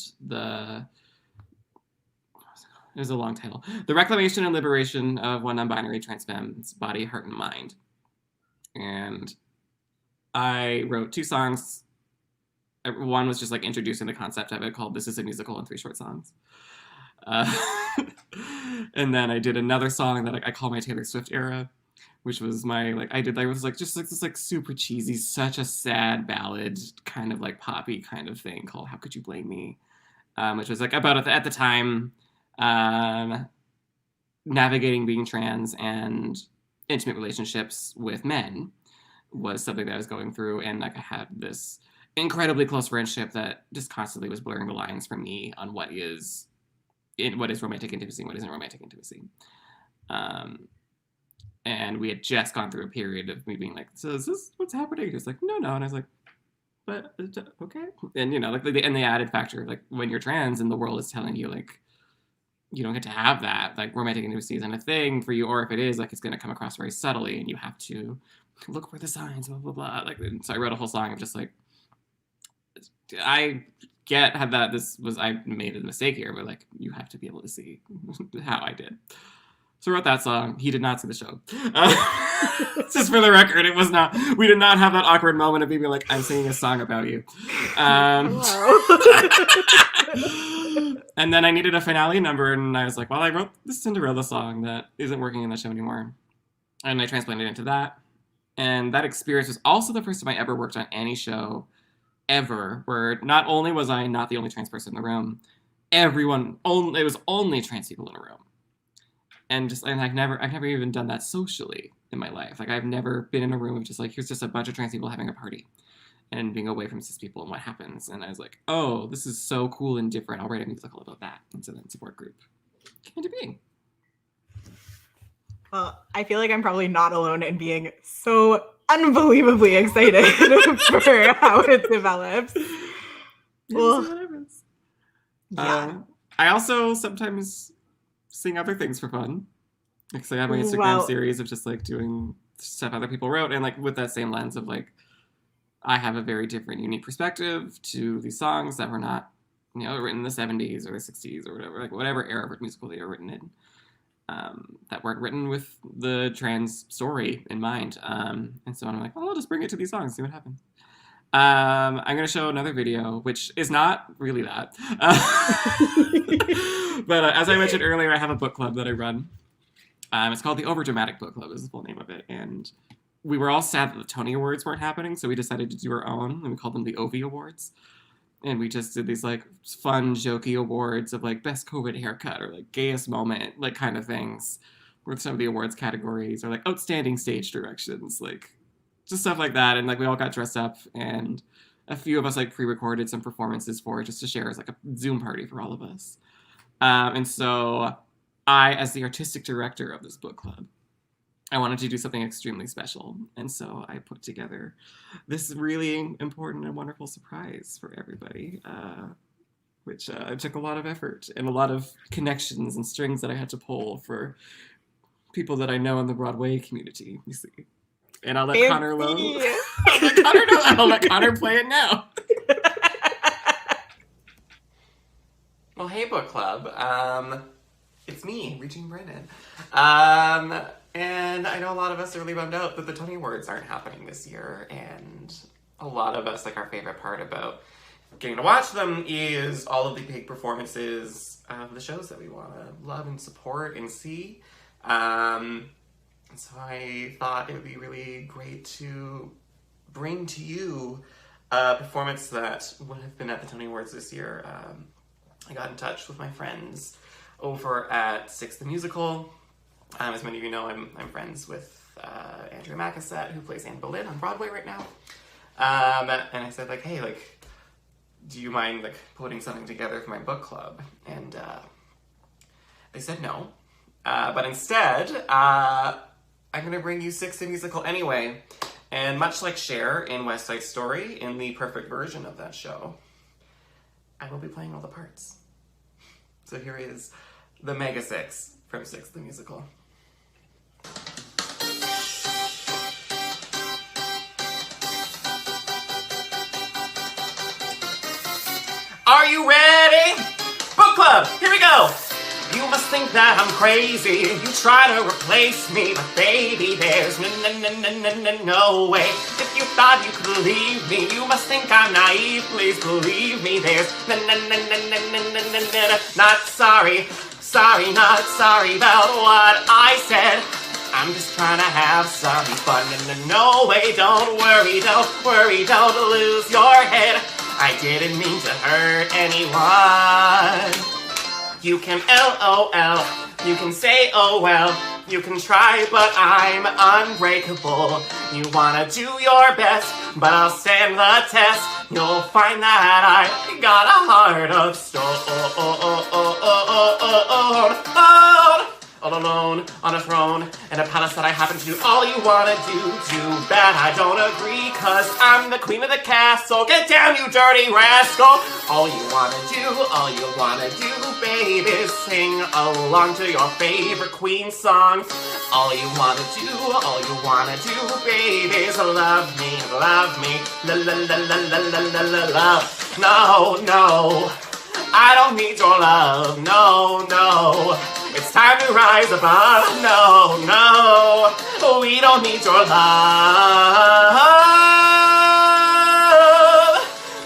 it was a long title. The Reclamation and Liberation of One Non-Binary Trans Femme's Body, Heart, and Mind. And I wrote 2 songs. One was just like introducing the concept of it, called This Is a Musical, in 3 short songs. And then I did another song that I call my Taylor Swift era, which was this like super cheesy, such a sad ballad, kind of like poppy kind of thing called How Could You Blame Me? Which was like about at the time navigating being trans and intimate relationships with men was something that I was going through, and like I had this incredibly close friendship that just constantly was blurring the lines for me on what is romantic intimacy and what isn't romantic intimacy. And we had just gone through a period of me being like, so is this what's happening? He was like, no. And I was like, but okay. And you know, like the added factor, like when you're trans and the world is telling you like, you don't get to have that, like romantic intimacy isn't a thing for you, or if it is, like it's going to come across very subtly and you have to look for the signs, blah, blah, blah. Like, so I wrote a whole song of just like, I made a mistake here, but like, you have to be able to see how I did. So I wrote that song. He did not see the show. Just for the record, we did not have that awkward moment of me being like, I'm singing a song about you. And then I needed a finale number, and I was like, well, I wrote this Cinderella song that isn't working in the show anymore. And I transplanted it into that. And that experience was also the first time I ever worked on any show ever, where not only was I not the only trans person in the room, it was only trans people in a room. And I've never even done that socially in my life. Like I've never been in a room of just like, here's just a bunch of trans people having a party and being away from cis people and what happens. And I was like, oh, this is so cool and different. I'll write a musical about that. And so then support group came into being. Well,
I feel like I'm probably not alone in being so unbelievably excited for how it develops.
Yeah. I also sometimes sing other things for fun. Because I have my Instagram series of just like doing stuff other people wrote, and like with that same lens of like, I have a very different, unique perspective to these songs that were not, written in the 70s or the 60s or whatever, like whatever era of musical they were written in, that weren't written with the trans story in mind. And so I'm like, well, I'll just bring it to these songs, see what happens. I'm going to show another video, which is not really that. But as I mentioned earlier, I have a book club that I run. It's called the Overdramatic Book Club is the full name of it. And we were all sad that the Tony Awards weren't happening, so we decided to do our own, and we called them the Ovi Awards. And we just did these like fun, jokey awards of like best COVID haircut or like gayest moment, like kind of things. With some of the awards categories, or like outstanding stage directions, like just stuff like that. And like we all got dressed up, and a few of us like pre-recorded some performances for it just to share as like a Zoom party for all of us. And so I, as the artistic director of this book club, I wanted to do something extremely special. And so I put together this really important and wonderful surprise for everybody, which took a lot of effort and a lot of connections and strings that I had to pull for people that I know in the Broadway community, you see. And I'll let Connor know. I'll let Connor play it now.
Well, hey, book club. It's me, Regine Brennan. And I know a lot of us are really bummed out that the Tony Awards aren't happening this year. And a lot of us, like, our favorite part about getting to watch them is all of the big performances of the shows that we want to love and support and see. So I thought it would be really great to bring to you a performance that would have been at the Tony Awards this year. I got in touch with my friends over at Six the Musical. As many of you know, I'm friends with Andrea Macassette, who plays Anne Boleyn on Broadway right now. And I said, like, hey, like, do you mind, like, putting something together for my book club? And they said no. But instead, I'm going to bring you Six the Musical anyway. And much like Cher in West Side Story, in the perfect version of that show, I will be playing all the parts. So here is the Mega Six from Six the Musical. Are you ready? Book club, here we go! You must think that I'm crazy. You try to replace me, but baby, there's no way. If you thought you could leave me, you must think I'm naive. Please believe me, there's not sorry. Sorry, not sorry about what I said. I'm just trying to have some fun. No way, don't worry, don't lose your head. I didn't mean to hurt anyone. You can LOL, you can say oh well, you can try but I'm unbreakable. You wanna do your best, but I'll stand the test. You'll find that I got a heart of stone. All alone on a throne in a palace that I happen to do all you wanna do. Too bad I don't agree, cause I'm the queen of the castle. Get down, you dirty rascal. All you wanna do, babe, is sing along to your favorite queen song. All you wanna do, babe, is love me, la la la la la la la la love. No, I don't need your love, no. It's time to rise above. No, we don't need your love.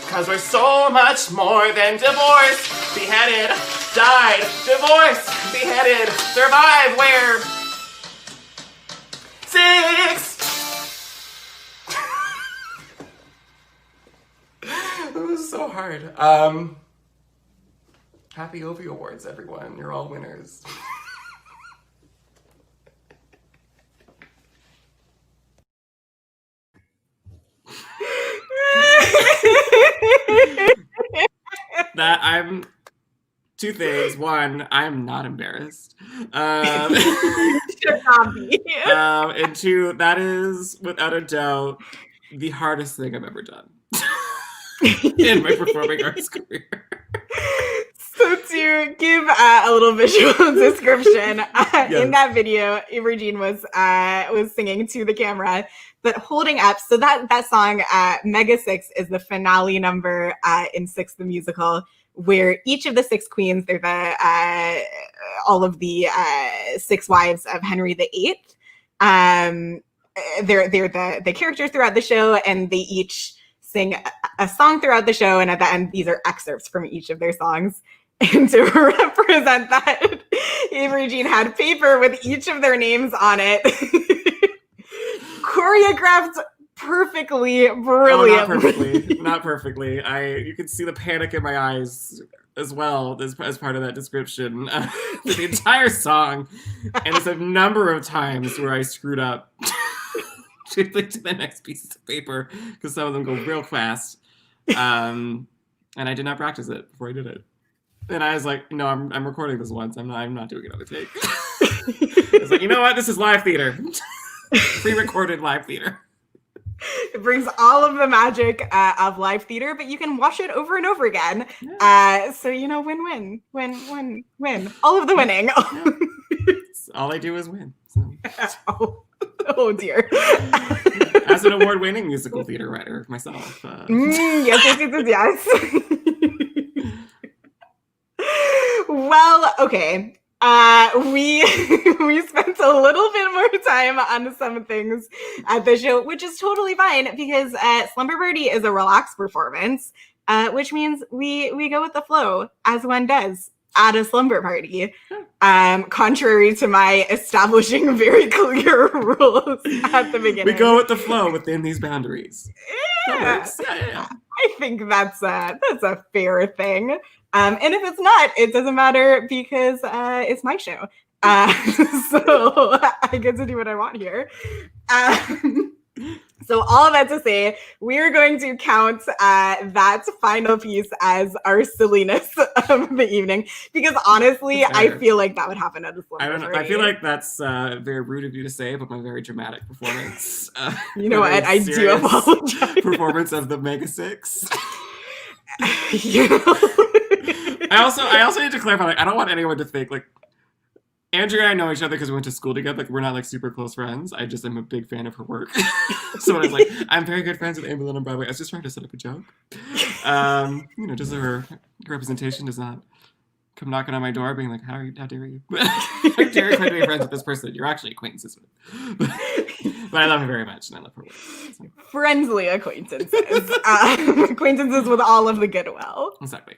Cause we're so much more than divorced, beheaded, died, divorced, beheaded, survive, we're six. It was so hard. Happy Ophira Awards, everyone. You're all winners.
That I'm two things. One, I'm not embarrassed.
Should not be.
And two, that is without a doubt the hardest thing I've ever done in my performing arts career.
So to give a little visual description, in that video, Avery Jean was singing to the camera, but holding up. So that song, Mega 6, is the finale number in Six the Musical, where each of the six queens, they're the all of the six wives of Henry VIII. They're the characters throughout the show, and they each sing a song throughout the show, and at the end, these are excerpts from each of their songs. And to represent that, Avery Jean had paper with each of their names on it, choreographed perfectly, brilliantly.
Not perfectly. You could see the panic in my eyes as well as part of that description. The entire song, and it's a number of times where I screwed up to the next pieces of paper because some of them go real fast, and I did not practice it before I did it. And I was like, no, I'm recording this once. I'm not doing another take. I was like, you know what? This is live theater. Pre-recorded live theater.
It brings all of the magic of live theater, but you can watch it over and over again. Yeah. So, win-win. Win. All of the winning.
Yeah. All I do is win. So.
Oh, dear.
As an award-winning musical theater writer myself.
Yes. Well, okay. We spent a little bit more time on some things at the show, which is totally fine because Slumber Party is a relaxed performance, which means we go with the flow as one does at a slumber party. Contrary to my establishing very clear rules at the beginning,
we go with the flow within these boundaries.
Yeah. I think that's a fair thing. And if it's not, it doesn't matter because it's my show. So I get to do what I want here. So all of that to say, we're going to count that final piece as our silliness of the evening. Because honestly, I feel like that would happen at a slumber party.
I feel like that's very rude of you to say, but my very dramatic performance.
You know what? I do apologize.
Performance of the Mega 6. I also need to clarify, like, I don't want anyone to think, like, Andrea and I know each other because we went to school together. Like, we're not, like, super close friends. I just am a big fan of her work. So when I was like, I'm very good friends with Amy Lynn on Broadway, I was just trying to set up a joke. Just so her representation does not come knocking on my door being like, how dare you? How dare you try to be friends with this person you're actually acquaintances with? But I love her very much, and I love her work. So.
Friendly acquaintances. Acquaintances with all of the goodwill.
Exactly.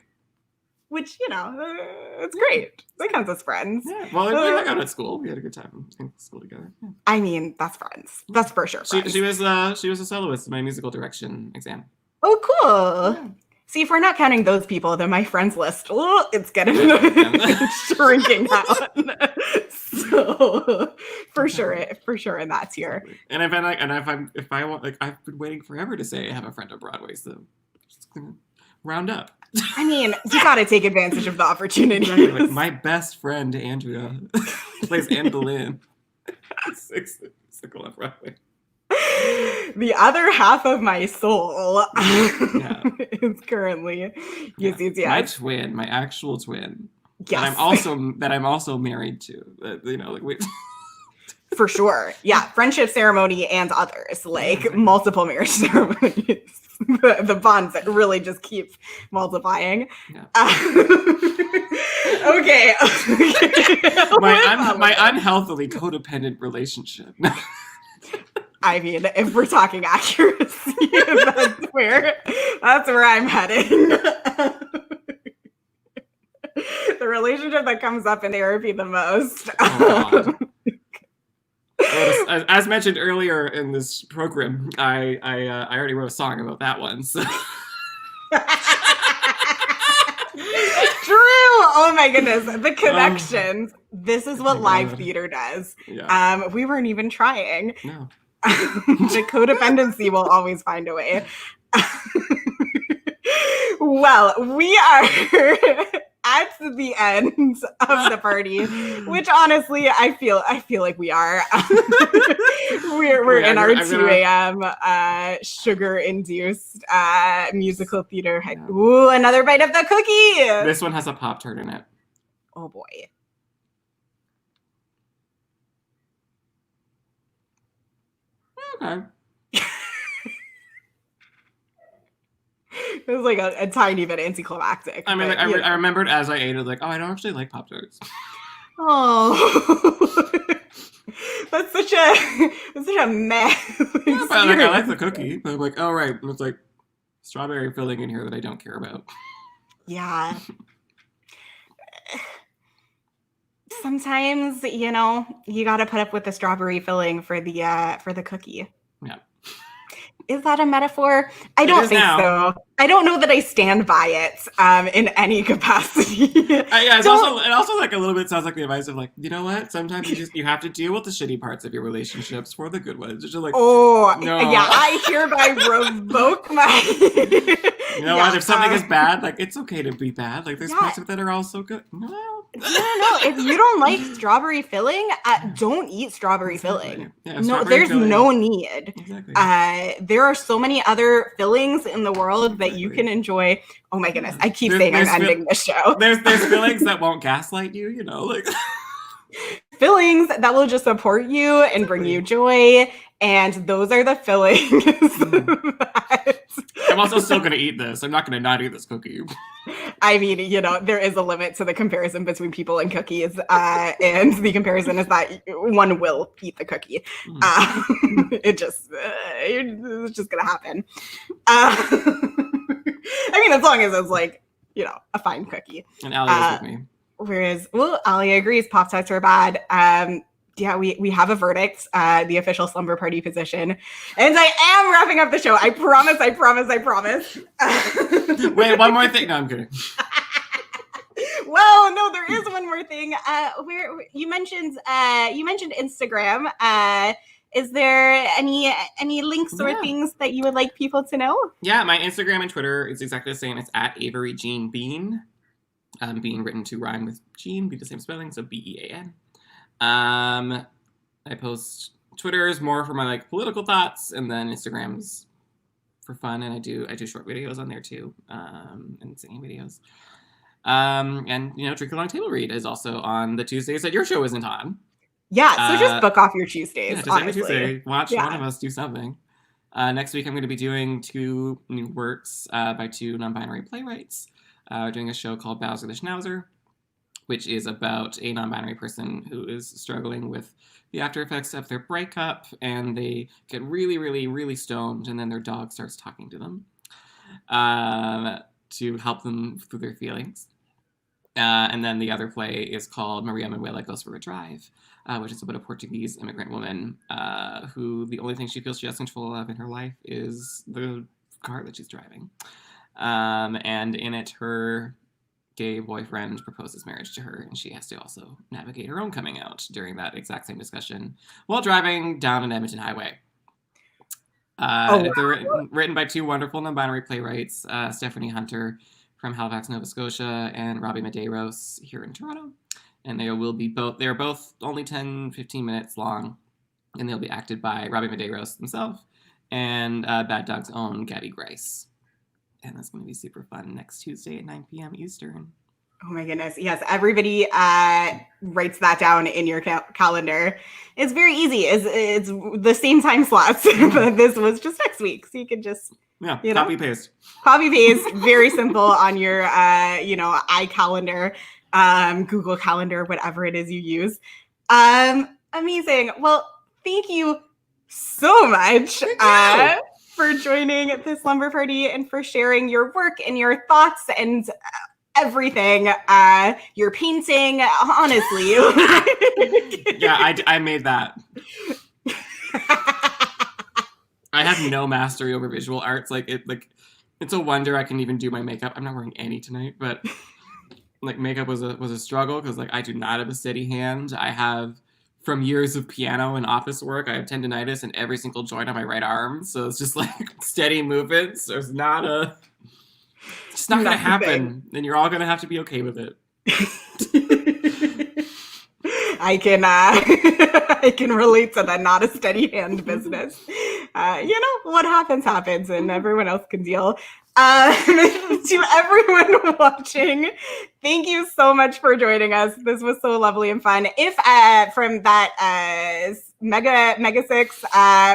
Which, it's great. That counts as friends.
Yeah. Well, we hung out at school. We had a good time in school together. Yeah.
I mean, that's friends. That's for sure friends.
She was a soloist in my musical direction exam.
Oh, cool. Yeah. See, if we're not counting those people, then my friends list, it's getting shrinking out. So for sure in that tier.
And I've been waiting forever to say I have a friend on Broadway, so just gonna round up.
I mean, you got to take advantage of the opportunity.
Exactly. Like, my best friend Andrea plays Anne Boleyn. Six on Broadway.
The other half of my soul is currently yes.
My twin, my actual twin.
Yes.
That I'm also married to.
For sure. Yeah. Friendship ceremony and others, like multiple marriage ceremonies. The bonds that really just keep multiplying. Yeah. Okay.
My unhealthily codependent relationship.
I mean, if we're talking accuracy, that's where I'm heading. The relationship that comes up in therapy the most.
Oh, as mentioned earlier in this program, I already wrote a song about that one. So.
True. Oh my goodness, the connections. This is what live theater does. Yeah. We weren't even trying.
No.
The codependency will always find a way. Well, we are at the end of the party, which honestly I feel like we are. we're in our 2 a.m. Sugar induced musical theater. Ooh, another bite of the cookie.
This one has a Pop-Tart in it.
Oh boy.
Okay.
It was like a tiny bit anticlimactic.
I mean, like, I remembered as I ate it, like, oh, I don't actually like Pop-Tarts.
Oh, that's such a mess.
Yeah, but like, I like the cookie, but I'm like, oh right, it's like strawberry filling in here that I don't care about.
Yeah. Sometimes, you know, you got to put up with the strawberry filling for the cookie.
Yeah.
Is that a metaphor? I don't think so. I don't know that I stand by it in any capacity.
Yeah, it also like a little bit sounds like the advice of like, you know what? Sometimes you have to deal with the shitty parts of your relationships for the good ones. It's just like,
oh,
no.
Yeah, I hereby revoke my...
You know what? If something is bad, like, it's okay to be bad. Like, there's parts of it that are also good. No.
If you don't like strawberry filling, don't eat strawberry filling.
Yeah,
no, there's no need.
Exactly.
There are so many other fillings in the world that you can enjoy. Oh my goodness, I keep saying I'm ending this show.
There's fillings that won't gaslight you, you know, like
fillings that will just support you and bring you joy, and those are the fillings that...
I'm also still going to eat this. I'm not going to not eat this cookie.
I mean, you know, there is a limit to the comparison between people and cookies, and the comparison is that one will eat the cookie. It's just going to happen. I mean, as long as it's like, you know, a fine cookie.
And Allie is with me.
Whereas, well, Allie agrees Pop-Tarts are bad. Yeah, we have a verdict, the official Slumber Party position. And I am wrapping up the show. I promise.
Wait, one more thing. No, I'm kidding.
Well, no, there is one more thing. Where you mentioned Instagram. Is there any links or things that you would like people to know? Yeah,
my Instagram and Twitter is exactly the same. It's at Avery Jean Bean. Bean written to rhyme with Jean, be the same spelling, so Bean. I post Twitter's more for my like political thoughts, and then Instagram's for fun, and I do short videos on there too, and singing videos. And you know, Drink Along Table Read is also on the Tuesdays that your show isn't on.
Yeah, so just book off your Tuesdays.
Yeah, just every Tuesday, watch one of us do something. Next week, I'm going to be doing 2 new works by 2 non-binary playwrights. We're doing a show called Bowser the Schnauzer, which is about a non-binary person who is struggling with the after effects of their breakup, and they get really, really, really stoned, and then their dog starts talking to them to help them through their feelings. And then the other play is called Maria Manuela Goes for a Drive, which is about a Portuguese immigrant woman who the only thing she feels she has control of in her life is the car that she's driving. And in it, her gay boyfriend proposes marriage to her, and she has to also navigate her own coming out during that exact same discussion while driving down an Edmonton highway. They're written by 2 wonderful non-binary playwrights, Stephanie Hunter from Halifax, Nova Scotia, and Robbie Medeiros here in Toronto. And they're both only 10-15 minutes long, and they'll be acted by Robbie Medeiros himself and Bad Dog's own Gabby Grice. And that's going to be super fun next Tuesday at 9 p.m. Eastern.
Oh my goodness. Yes, everybody writes that down in your calendar. It's very easy. It's the same time slots, but this was just next week. So you can just,
copy paste.
Copy paste, very simple on your, iCalendar, Google Calendar, whatever it is you use. Amazing. Well, thank you so much. For joining the Slumber Party and for sharing your work and your thoughts and everything. Your painting, honestly.
Yeah, I made that. I have no mastery over visual arts. It's a wonder I can even do my makeup. I'm not wearing any tonight, but like makeup was a struggle because like I do not have a steady hand. I have, from years of piano and office work, I have tendonitis in every single joint on my right arm. So it's just like steady movements. It's just not going to happen. And you're all going to have to be okay with it.
I can I can relate to that not a steady hand business. What happens, and everyone else can deal. To everyone watching, thank you so much for joining us. This was so lovely and fun. If from that Mega 6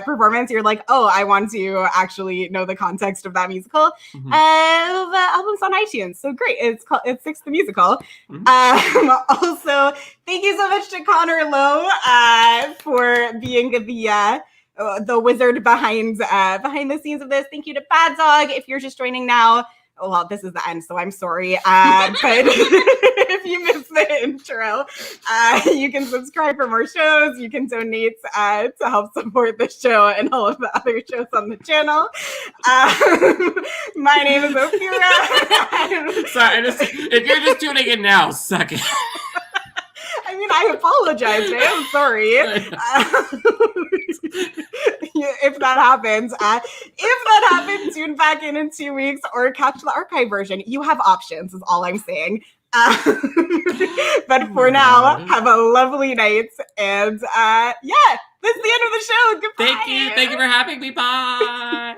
performance, you're like, oh, I want to actually know the context of that musical.
Mhm.
The album's on iTunes, so great. It's Six the Musical. Also, thank you so much to Connor Lowe for being the wizard behind the scenes of this. Thank you to Bad Dog. If you're just joining now, well, this is the end, so I'm sorry. But if you missed the intro, you can subscribe for more shows. You can donate to help support the show and all of the other shows on the channel. My name is Ophira.
Sorry, if you're just tuning in now, suck it.
I mean, I apologize, man. I'm sorry. If that happens, tune back in 2 weeks or catch the archive version. You have options, is all I'm saying. But for now, have a lovely night. And that's the end of the show. Goodbye.
Thank you for having me. Bye.